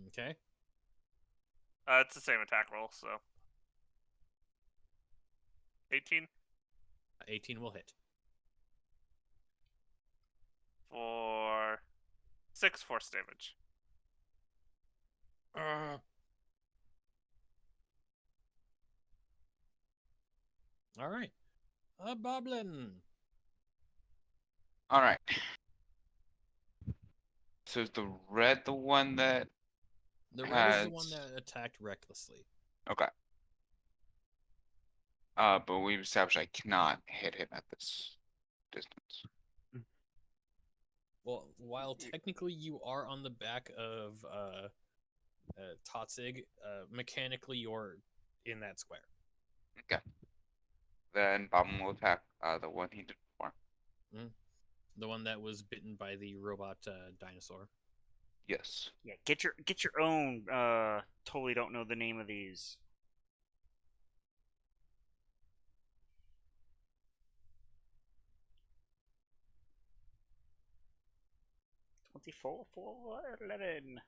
Okay.
It's the same attack roll, so 18
18 will hit.
for 6 force damage.
All right. Boblin.
All right. So is the red the one that?
The red is the one
Has-
that attacked recklessly.
Okay. But we've established I cannot hit him at this distance.
Well, while technically you are on the back of Totzig, mechanically you're in that square.
Then Bomb will attack the one he did before.
The one that was bitten by the robot dinosaur.
Yes.
Yeah, get your own. Totally don't know the name of these. $24 for 11.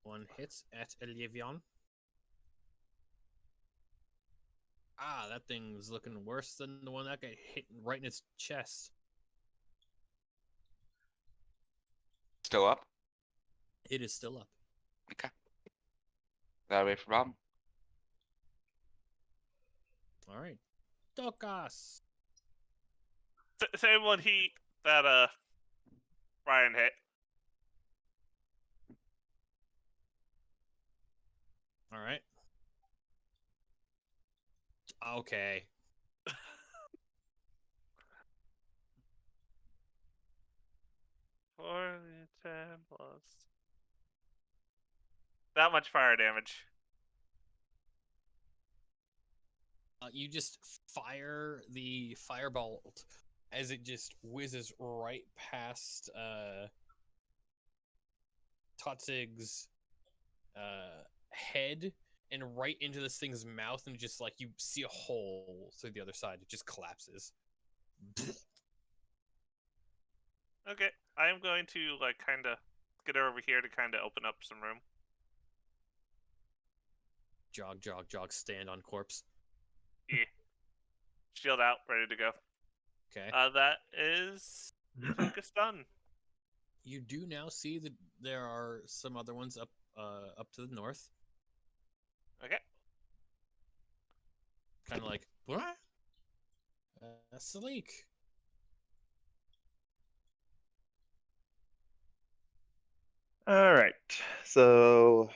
One hits at Eliavion. That thing's looking worse than the one that got hit right in its chest.
Still up.
It is still up.
That'll wait for Bomb.
All right. Dokas.
Same one that Brian hit.
All right. Okay.
Four, 10 plus. That much fire damage.
You just fire the firebolt as it just whizzes right past Totsig's head and right into this thing's mouth, and just like you see a hole through the other side. It just collapses.
Okay, I'm going to like kind of get over here to kind of open up some room.
Jog, jog, jog. Stand on corpse.
Yeah. Shield out, ready to go.
Okay.
That is focus done.
You do now see that there are some other ones up to the north.
Okay.
Kind of like what? Salik.
All right. So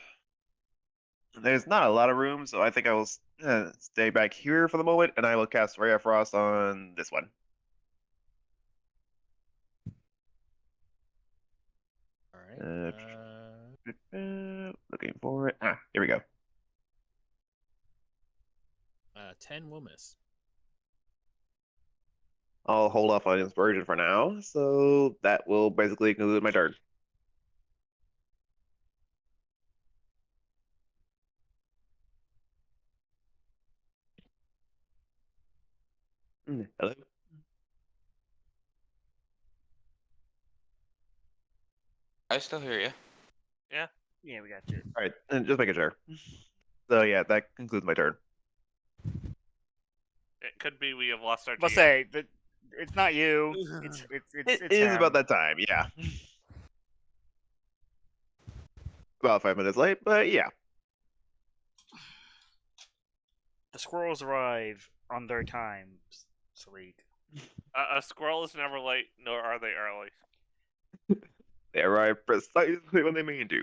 there's not a lot of room, so I think I will stay back here for the moment, and I will cast Ray of Frost on this one.
All right.
Looking for it. Here we go.
10 will miss.
I'll hold off on Inspiration for now, so that will basically conclude my turn. Hello?
I still hear you.
Yeah.
Yeah, we got you.
All right, and just making sure. So yeah, that concludes my turn.
It could be we have lost our
I'll
GM.
say that it's not you. It's
It is
him.
about that time, yeah. About 5 minutes late, but yeah.
The squirrels arrive on their time, Salik.
A squirrel is never late, nor are they early.
They arrive precisely when they mean to.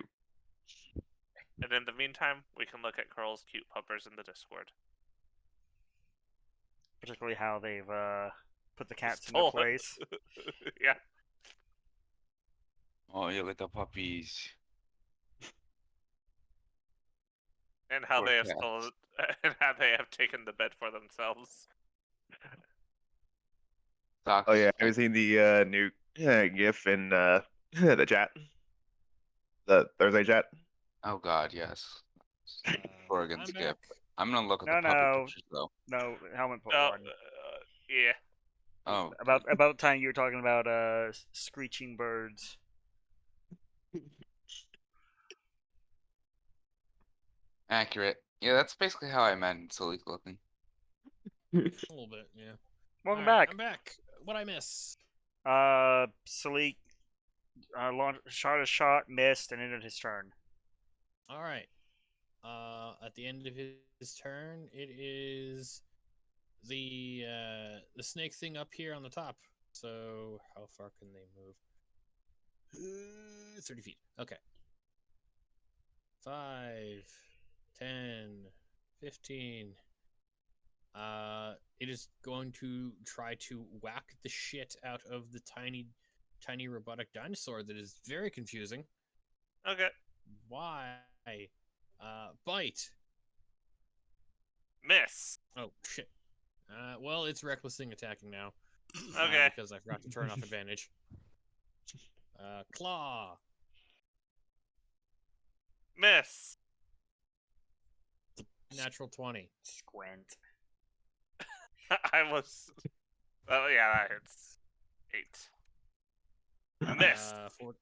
And in the meantime, we can look at Curl's cute puppers in the Discord.
Particularly how they've put the cats into
Stolen.
place.
Yeah.
Oh, you look at the puppies.
And how
Poor
they have
cats.
stolen, and how they have taken the bed for themselves.
Socks.
Oh yeah, have you seen the new GIF in the chat? The Thursday chat?
Oh God, yes. Oregon
I'm
skip.
back.
I'm gonna look at
No,
the puppy
no.
pictures though.
No, helmet put
Oh,
one.
yeah.
Oh,
About the time you were talking about screeching birds.
accurate. Yeah, that's basically how I meant Salik looking.
A little bit, yeah.
Welcome
All right,
back.
I'm back. What'd I miss?
Salik shot a shot, missed, and ended his turn.
All right. At the end of his turn, it is the snake thing up here on the top. So how far can they move? 30 feet. Okay. 5, 10, 15. It is going to try to whack the shit out of the tiny robotic dinosaur that is very confusing.
Okay.
Why? Bite.
Miss.
Oh shit. Well, it's recklessing attacking now.
Okay.
Because I forgot to turn off advantage. Claw.
Miss.
Natural 20.
Squint.
I was. Oh, yeah, that hits. 8. Missed.
4.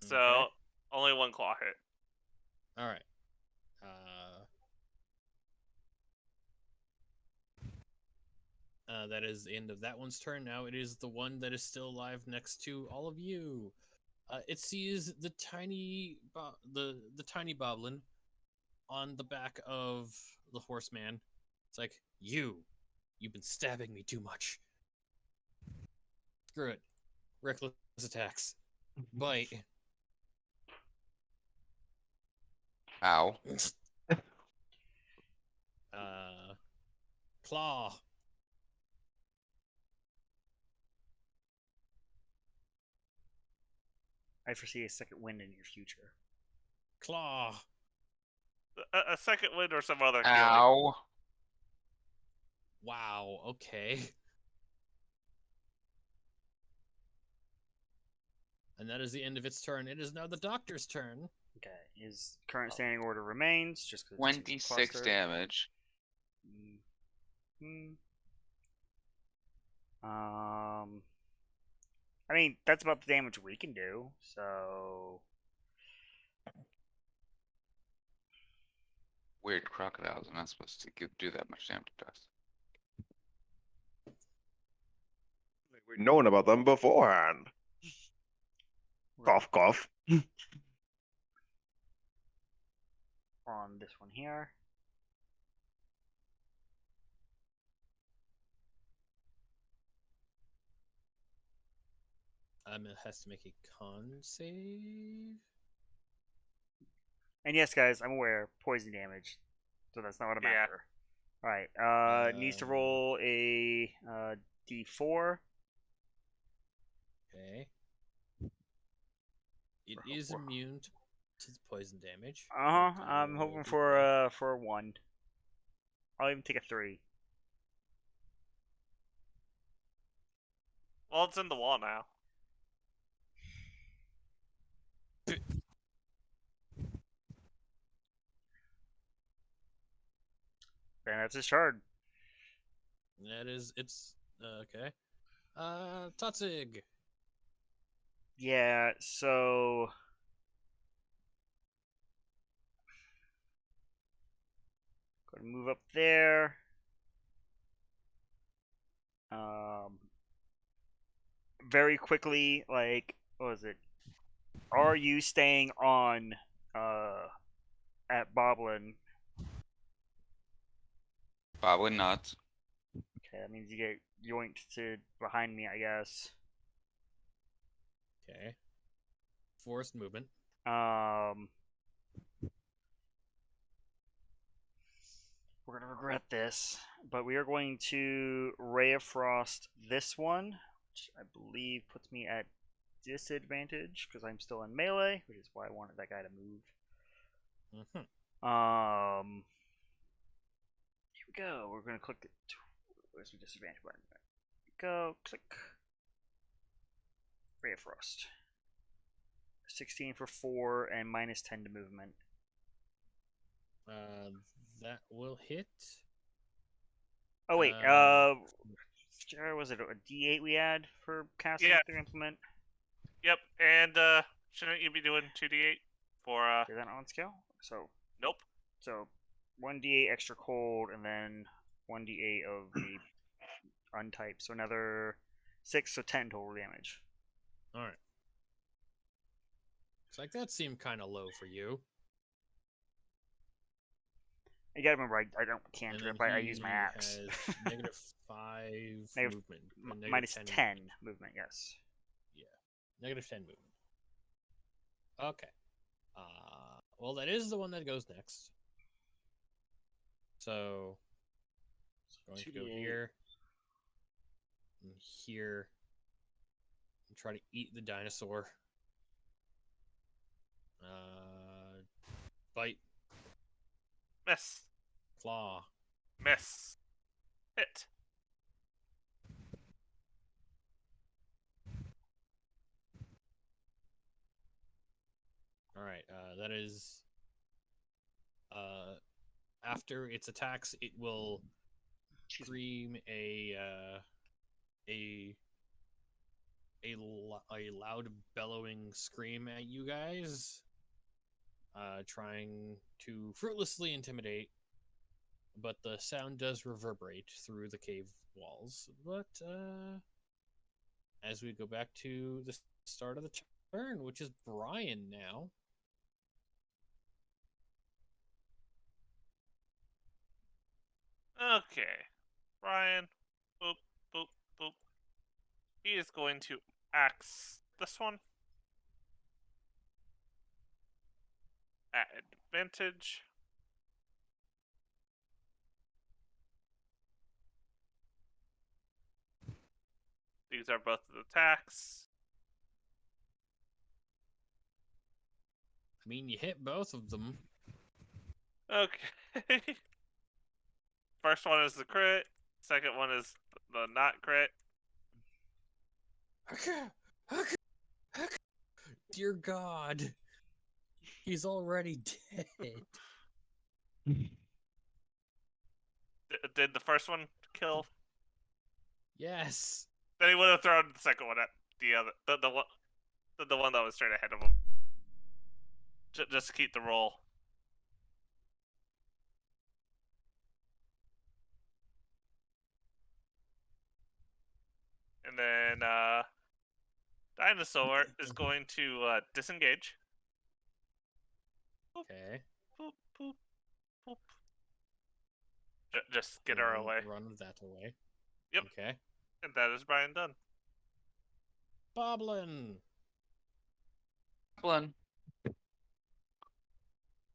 So,
Okay.
only one claw hit.
All right. That is the end of that one's turn. Now it is the one that is still alive next to all of you. It sees the tiny the tiny boblin on the back of the horseman. It's like, you've been stabbing me too much. Screw it. Reckless attacks. Bite.
Ow.
Claw.
I foresee a second wind in your future.
Claw.
A second wind or some other healing.
Ow.
Wow, okay. And that is the end of its turn. It is now the doctor's turn.
Okay, his current standing order remains just because
26 damage.
Mm-hmm. I mean, that's about the damage we can do, so...
Weird crocodiles are not supposed to do that much damage to us.
We've known about them beforehand. Cough, cough.
On this one here.
It has to make a con save.
And yes, guys, I'm aware, poison damage. So that's not what I'm
Yeah.
after. Alright, needs to roll a d4.
Okay. It is immune to the poison damage.
I'm hoping for a 1. I'll even take a 3.
Well, it's in the wall now.
And that's his turn.
It's okay. Totzig.
Yeah, so... Go to move up there. Very quickly, like, what was it? Are you staying on at Boblin?
Probably not.
Okay, that means you get yoinked to behind me, I guess.
Okay. Forced movement.
We're gonna regret this, but we are going to Ray of Frost this one, which I believe puts me at disadvantage because I'm still in melee, which is why I wanted that guy to move.
Mm-hmm.
Here we go. We're gonna click the where's the disadvantage button? Go click. Ray of Frost. 16 for 4 and minus 10 to movement.
That will hit.
Oh wait, was it a D8 we had for casting
Yeah.
through implement?
Yep, and shouldn't you be doing 2d8 for
Is that on scale? So
Nope.
So 1d8 extra cold and then 1d8 of the untyped. So another 6, so 10 total damage.
Alright. Looks like that seemed kind of low for you.
You gotta remember, I don't cantrip. I use my
He
axe.
has -5
Negative-
movement. and
minus
10
10
movement.
movement, yes.
-10 movement. Okay. Well, that is the one that goes next. So, going to go
2d8.
here and here and try to eat the dinosaur. Bite,
miss,
claw.
miss, hit.
All right. That is. After its attacks, it will scream a loud bellowing scream at you guys, trying to fruitlessly intimidate. But the sound does reverberate through the cave walls. But as we go back to the start of the turn, which is Brian now.
Okay. Brian. Boop, boop, boop. He is going to axe this one. at advantage. These are both the attacks.
I mean, you hit both of them.
Okay. First one is the crit. Second one is the not crit.
Dear God. He's already dead.
Did the first one kill?
Yes.
Then he would have thrown the second one at the other, the one that was straight ahead of him, just to keep the roll. And then Dinosaur is going to disengage.
Okay.
Boop, boop, boop. Just get her away.
Run that away.
Yep.
Okay.
And that is Brian done.
Boblin.
One.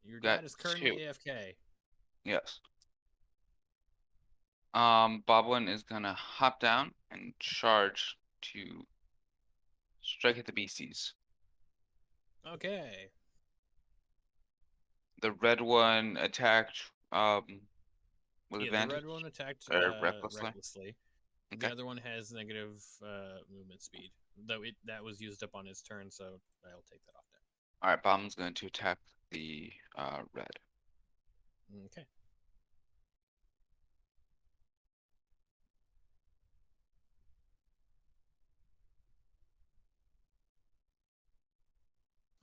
Your
Got
dad is currently
two.
AFK.
Yes. Boblin is gonna hop down and charge to strike at the beasties.
Okay.
The red one attacked with
Yeah,
advantage
the red one attacked
or recklessly.
recklessly.
Okay.
The other one has negative movement speed, though that was used up on his turn, so I'll take that off
All right, Boblin's going to attack the red.
there. Okay.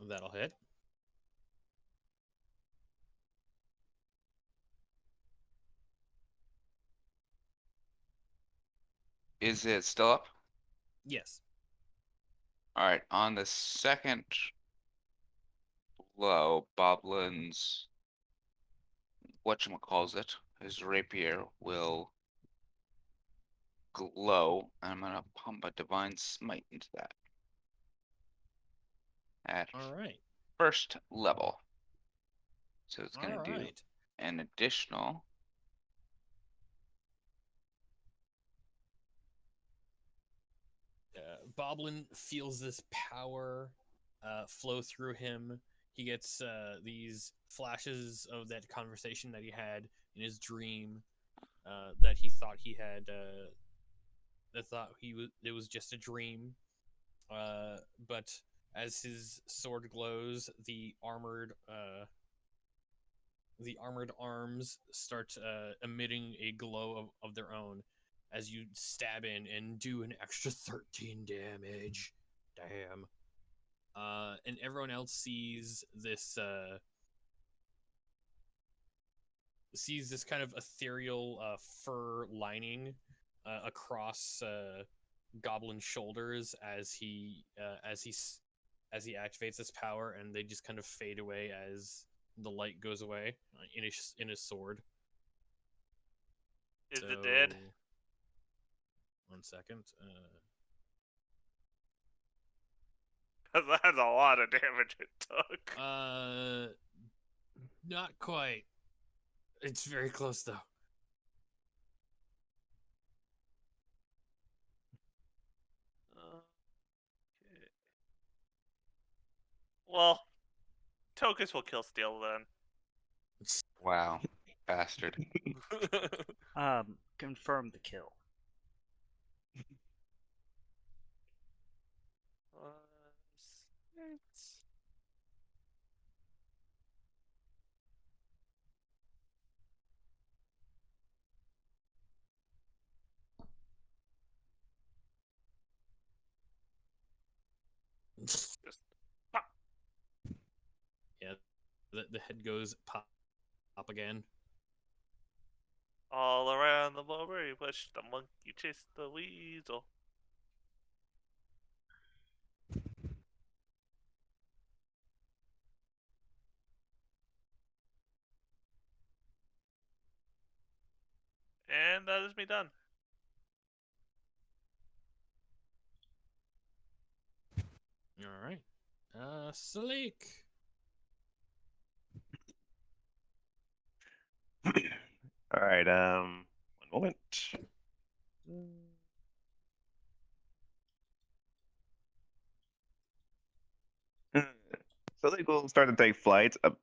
That'll hit.
Is it still up?
Yes.
All right, on the second blow, Boblin's whatchamacalls it, his rapier will glow, and I'm gonna pump a divine smite into that at
All right.
first level. So it's
All
gonna do
right.
an additional
Boblin feels this power flow through him. He gets these flashes of that conversation that he had in his dream that he thought he had. That thought it was just a dream. But as his sword glows, the armored arms start emitting a glow of their own as you stab in and do an extra 13 damage. Damn. And everyone else sees this kind of ethereal fur lining across Goblin's shoulders as he activates his power, and they just kind of fade away as the light goes away in his sword.
Is it dead?
1 second.
That's a lot of damage it took.
Not quite. It's very close though.
Okay. Well, Tokus will kill Steel then.
wow, bastard.
Confirm the kill.
Six. Just pop.
Yeah, the head goes pop again.
All around the mulberry bush, the monkey chased the weasel. And that is me done.
All right. Sleek.
All right. One moment. So they will start to take flight up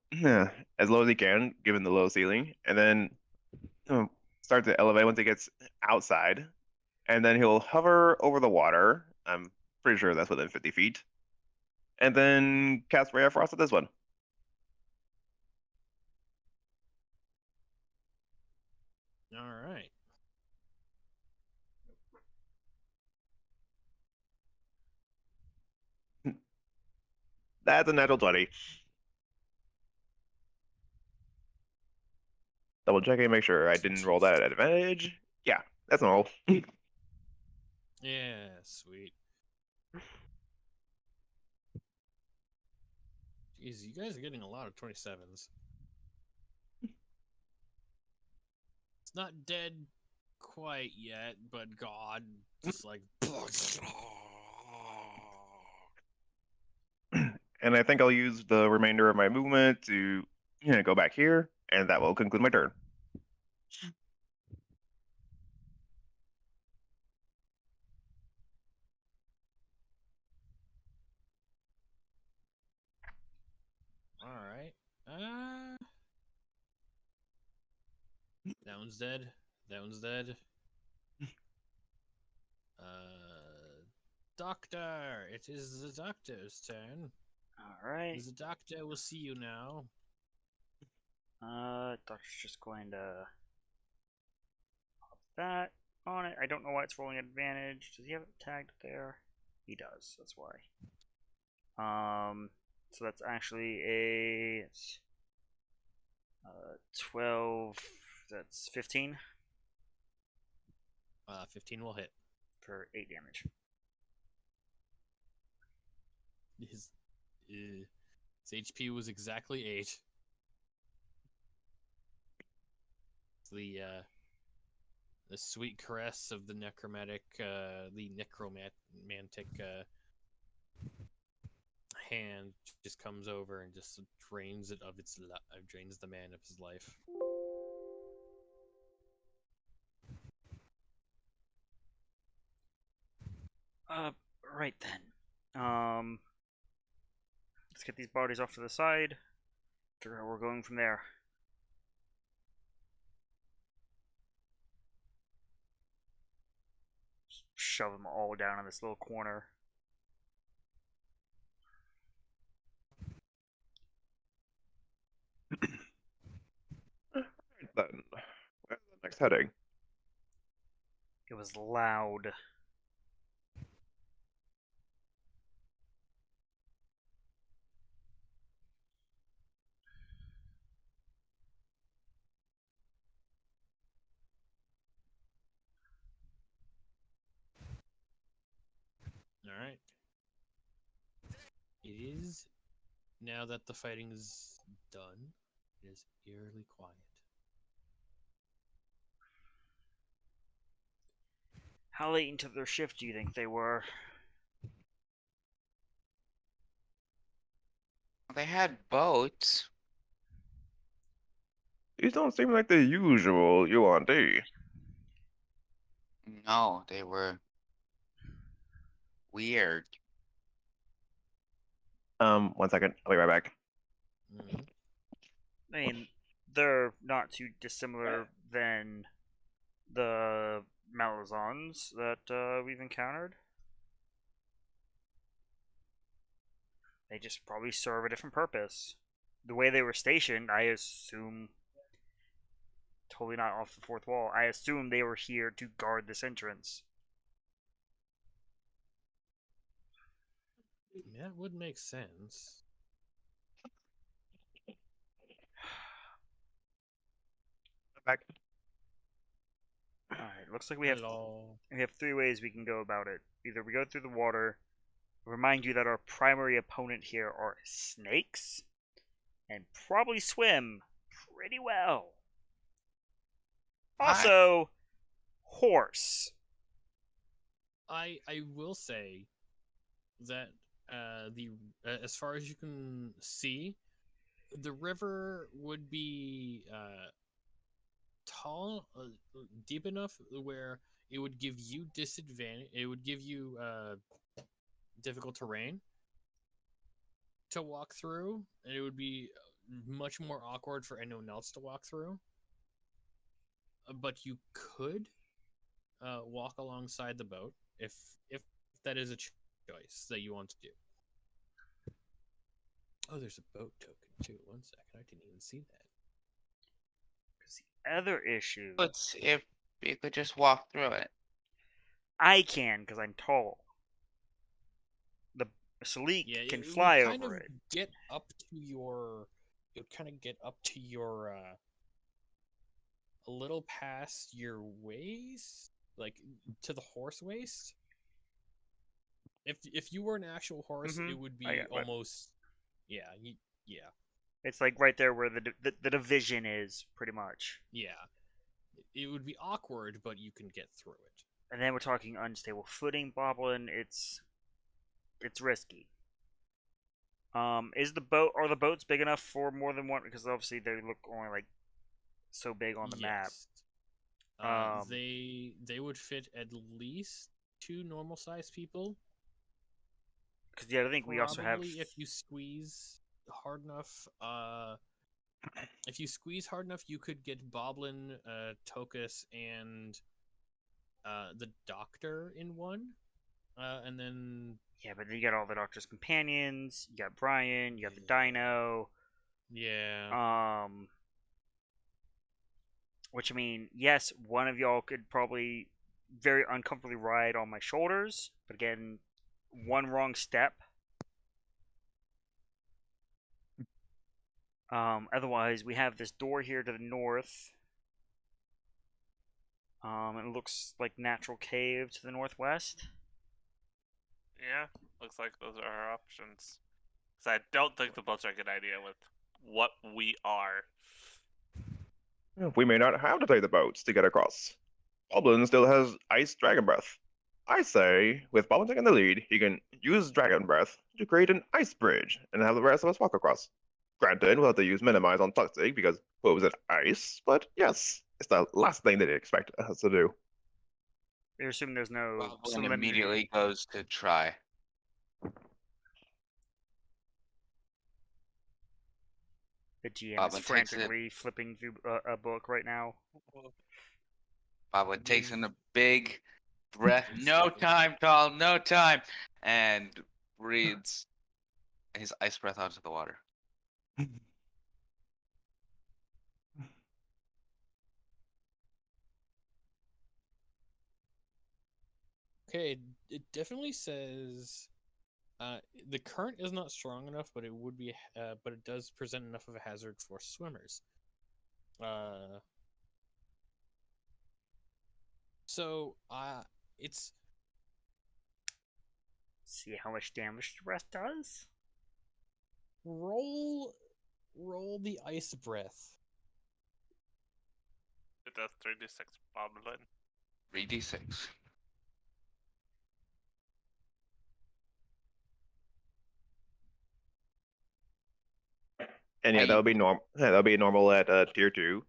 as low as he can, given the low ceiling, and then start to elevate once he gets outside, and then he'll hover over the water. I'm pretty sure that's within 50 feet, and then cast Ray of Frost at this one.
All right.
That's a natural 20. Double checking, make sure I didn't roll that at advantage. Yeah, that's an roll.
Yeah, sweet. Jeez, you guys are getting a lot of 27s. It's not dead quite yet, but God, just like.
And I think I'll use the remainder of my movement to go back here, and that will conclude my turn.
All right. That one's dead. That one's dead. Doctor, it is the doctor's turn.
All right.
The doctor will see you now.
Doctor's just going to pop that on it. I don't know why it's rolling advantage. Does he have it tagged there? He does. That's why. So that's actually a 12. That's 15
15 will hit.
for 8 damage.
His HP was exactly 8. The sweet caress of the necromantic hand just comes over and just drains it of its drains the man of his life.
Right then. Let's get these bodies off to the side. Figure out where we're going from there. Just shove them all down in this little corner.
Then, where's the next heading?
It was loud.
All right. It is, now that the fighting is done, it is eerily quiet.
How late into their shift do you think they were?
They had boats.
These don't seem like the usual UND.
No, they were weird.
1 second. I'll be right back.
Mm-hmm.
I mean, they're not too dissimilar than the Malazans that we've encountered. They just probably serve a different purpose. The way they were stationed, I assume, totally not off the fourth wall, I assume they were here to guard this entrance.
That would make sense.
Back.
Alright, looks like we have
Hello.
3 ways we can go about it. Either we go through the water, remind you that our primary opponent here are snakes, and probably swim pretty well. Also, horse.
I will say that as far as you can see, the river would be tall, deep enough where it would give you disadvantage. It would give you difficult terrain to walk through, and it would be much more awkward for anyone else to walk through. But you could walk alongside the boat if that is a choice that you want to do. Oh, there's a boat token too. 1 second, I didn't even see that.
Because the other issue,
Let's see if you could just walk through it.
I can because I'm tall. The Salik
Yeah,
can
it would
fly
kind
over
of
it.
get up to your. It would kind of get up to your. A little past your waist, like to the horse waist. If you were an actual horse,
Mhm.
it would
I
be
got what-
almost. Yeah, yeah,
It's like right there where the division is, pretty much.
yeah. It would be awkward, but you can get through it.
And then we're talking unstable footing, Boblin. It's risky. Is the boat are the boats big enough for more than one? Because obviously they look only like so big on the map.
Yes.
Um,
They would fit at least 2 normal sized people.
because yeah, I think we also have.
Probably if you squeeze hard enough. If you squeeze hard enough, you could get Boblin, Tokus, and the Doctor in one, and then
Yeah, but then you got all the Doctor's companions. You got Brian. You got the Dino.
yeah,
Which I mean, yes, one of y'all could probably very uncomfortably ride on my shoulders, but again, one wrong step. Otherwise, we have this door here to the north. It looks like natural cave to the northwest.
Yeah, looks like those are our options. Because I don't think the boats are a good idea with what we are.
We may not have to take the boats to get across. Goblin still has Ice Dragon Breath. I say, with Goblin taking the lead, he can use Dragon Breath to create an ice bridge and have the rest of us walk across. Granted, we'll have to use Minimize on Toxic because what was it, ice? But yes, it's the last thing they expect us to do.
You're assuming there's no
Goblin immediately
salinity.
goes to try.
The GM is
Goblin takes it.
frantically flipping through a book right now.
Goblin takes
Give
in a big breath.
a
No
second.
time, Tal, no time. And breathes his ice breath onto the water.
Okay, it definitely says the current is not strong enough, but it would be, but it does present enough of a hazard for swimmers. So it's
See how much damage the breath does?
roll the ice breath.
It does 3d6 Boblin.
3d6.
And yeah,
I-
that'll be normal. Yeah, that'll be normal at tier 2.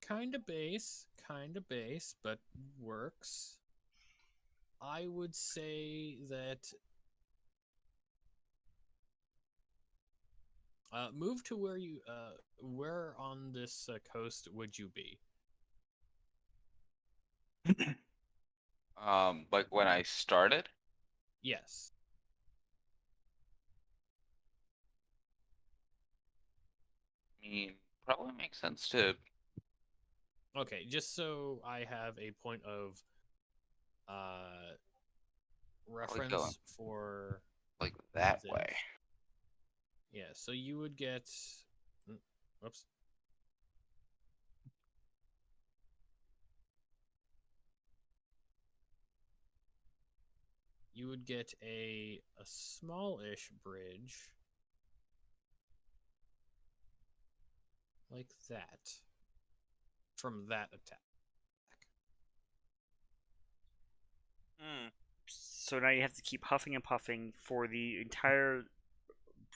Kind of base, but works. I would say that move to where on this coast would you be?
Like when I started,
Yes.
I mean, probably makes sense to.
Okay, just so I have a point of
Probably going
reference for
like that
this.
way.
Yeah, so you would get. Whoops. You would get a small-ish bridge like that from that attack.
Hmm.
So now you have to keep huffing and puffing for the entire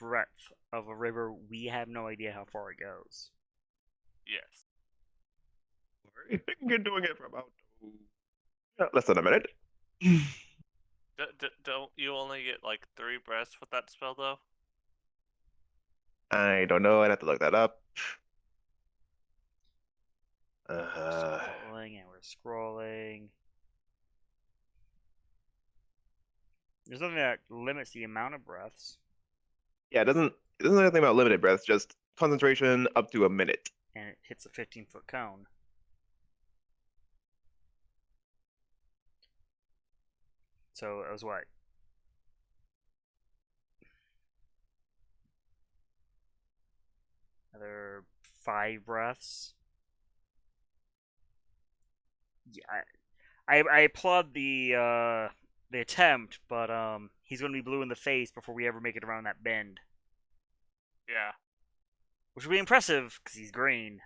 breadth of a river, we have no idea how far it goes.
Yes.
I think you're doing it for about less than a minute.
Don't you only get like 3 breaths with that spell though?
I don't know. I'd have to look that up.
Scrolling and we're scrolling. There's nothing that limits the amount of breaths,
Yeah, it doesn't say anything about limited breaths, just concentration up to a minute.
and it hits a 15-foot cone. So it was what? Another 5 breaths. Yeah, I applaud the attempt, but he's gonna be blue in the face before we ever make it around that bend,
Yeah.
which would be impressive because he's green.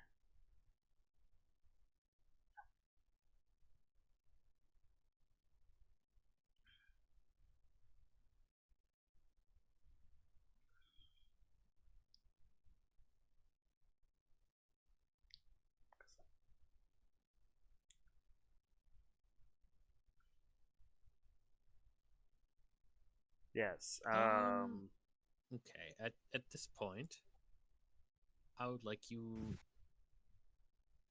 Yes.
Okay. At this point, I would like you.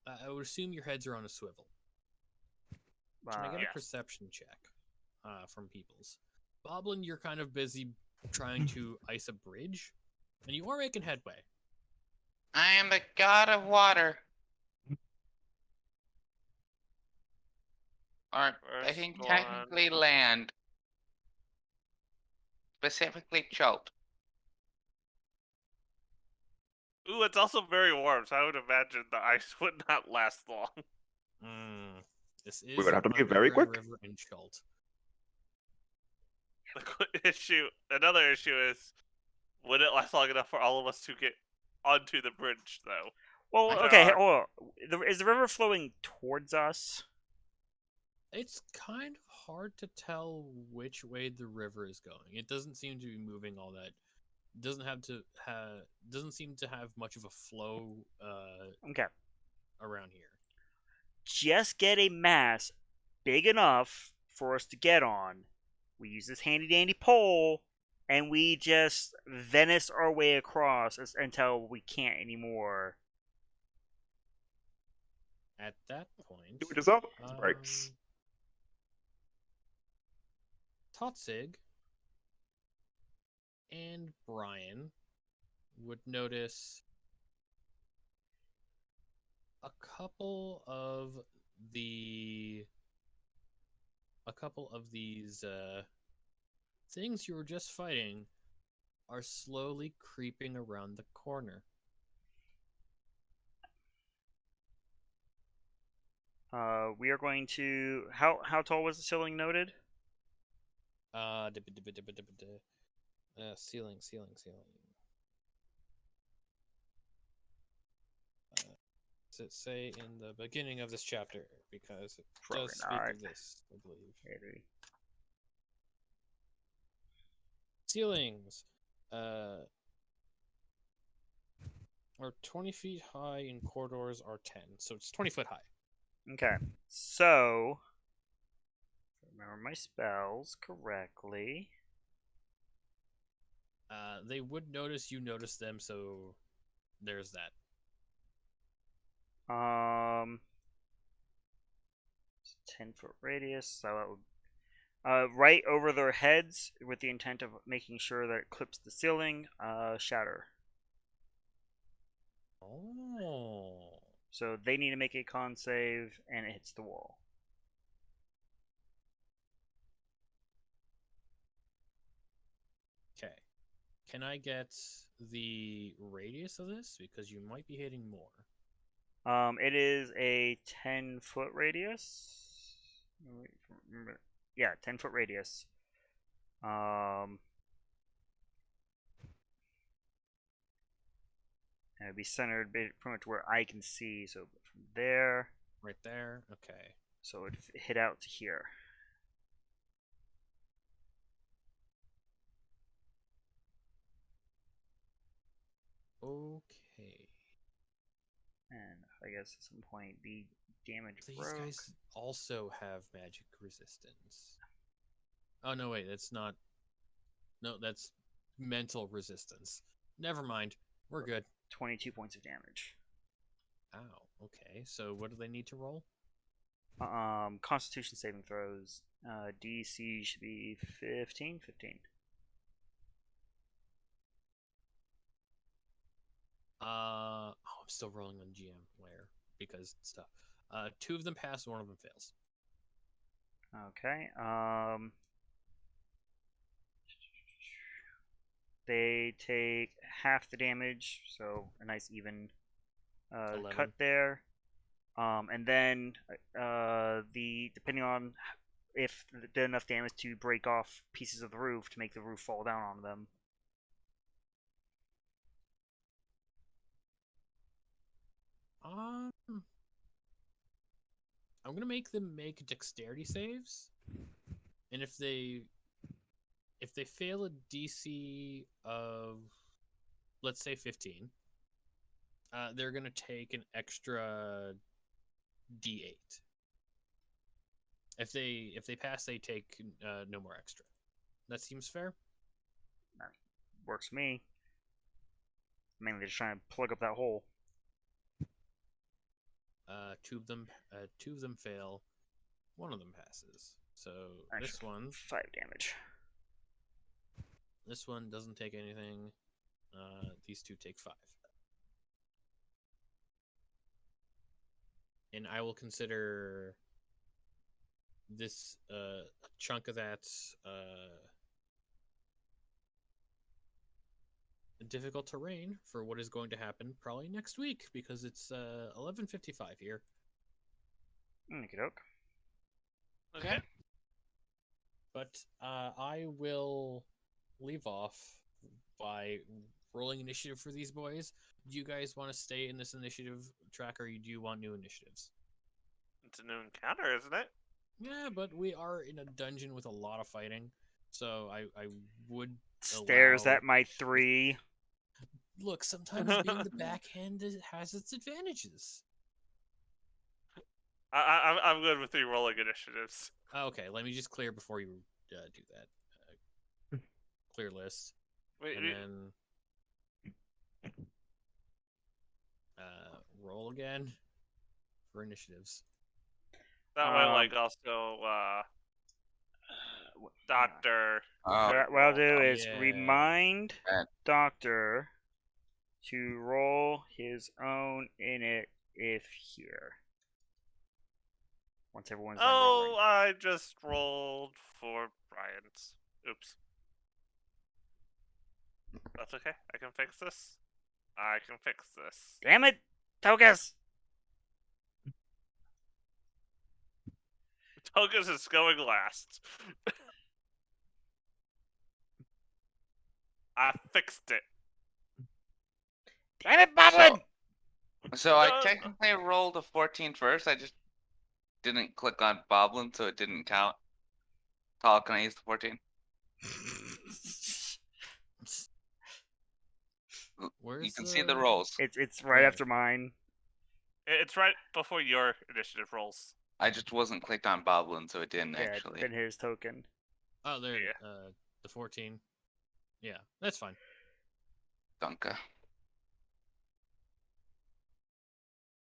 I would assume your heads are on a swivel. Can I get a
Yes.
perception check from Peoples? Boblin, you're kind of busy trying to ice a bridge, and you are making headway.
I am the god of water. Or I
First
think
one.
technically land. Specifically choked.
Ooh, it's also very warm, so I would imagine the ice would not last long.
This is
We would have to
an
be very
underground
quick.
river in Schult.
Another issue is, would it last long enough for all of us to get onto the bridge, though?
well,
There
okay.
are-
Hold on. Is the river flowing towards us?
It's kind of hard to tell which way the river is going. It doesn't seem to be moving all that. Doesn't seem to have much of a flow
Okay.
around here.
Just get a mass big enough for us to get on. We use this handy dandy pole, and we just Venice our way across until we can't anymore.
At that point,
Do it yourself. Sparks.
Totzig and Brian would notice a couple of these things you were just fighting are slowly creeping around the corner.
We are going to. How tall was the ceiling noted?
Ceiling. Does it say in the beginning of this chapter? Because it
Probably
does speak
not.
of this, I believe.
Maybe.
Ceilings are 20 feet high and corridors are 10, so it's 20 foot high.
Okay. So, if I remember my spells correctly.
They would notice you notice them, so there's that.
10-foot radius. So that would right over their heads with the intent of making sure that it clips the ceiling. Shatter.
Oh.
So they need to make a con save, and it hits the wall.
Okay. Can I get the radius of this? Because you might be hitting more.
It is a 10-foot radius. Yeah, 10-foot radius. And it'd be centered pretty much where I can see. So from there.
Right there? Okay.
So it'd hit out to here.
Okay.
And I guess at some point the damage
These
broke.
guys also have magic resistance. Oh no, wait, that's not. No, that's mental resistance. Never mind. We're good.
22 points of damage.
Ow. Okay. So what do they need to roll?
Constitution saving throws. DC should be 15. 15.
I'm still rolling on GM layer because stuff. 2 of them pass, 1 of them fails.
Okay. They take half the damage, so a nice even cut
11.
there. And then depending on if they did enough damage to break off pieces of the roof to make the roof fall down on them.
I'm gonna make them make dexterity saves, and if they fail a DC of, let's say 15, they're gonna take an extra D8. If they pass, they take no more extra. That seems fair.
Works for me. Mainly just trying to plug up that hole.
Two of them fail. 1 of them passes. So this
Extra
one
5 damage.
This one doesn't take anything. These 2 take 5. And I will consider this chunk of that difficult terrain for what is going to happen probably next week, because it's 11:55 here.
Okey-doke.
Okay.
But I will leave off by rolling initiative for these boys. Do you guys want to stay in this initiative track, or do you want new initiatives?
It's a new encounter, isn't it?
Yeah, but we are in a dungeon with a lot of fighting, so I would
Stares
allow...
at my 3.
Look, sometimes being the backhand has its advantages.
I'm good with the rolling initiatives.
Okay, let me just clear before you do that. Clear list,
Wait,
and then roll again for initiatives.
that way, like, also, Doctor.
What I'll do is
Yeah.
remind
Bad.
Doctor to roll his own init if here. Once everyone's done
Oh,
rolling.
I just rolled for Brian's. Oops. That's okay. I can fix this. I can fix this.
Damn it, Tokus!
Tokus is going last. I fixed it.
Damn it, Boblin!
So I
No.
technically rolled a 14 first. I just didn't click on Boblin, so it didn't count. How can I use the 14?
Where's
You can see the rolls.
It's right
Where?
after mine.
It's right before your initiative rolls.
I just wasn't clicked on Boblin, so it didn't
Yeah,
actually.
didn't hit his token.
Oh, there.
Yeah.
The 14. Yeah, that's fine.
Dunka.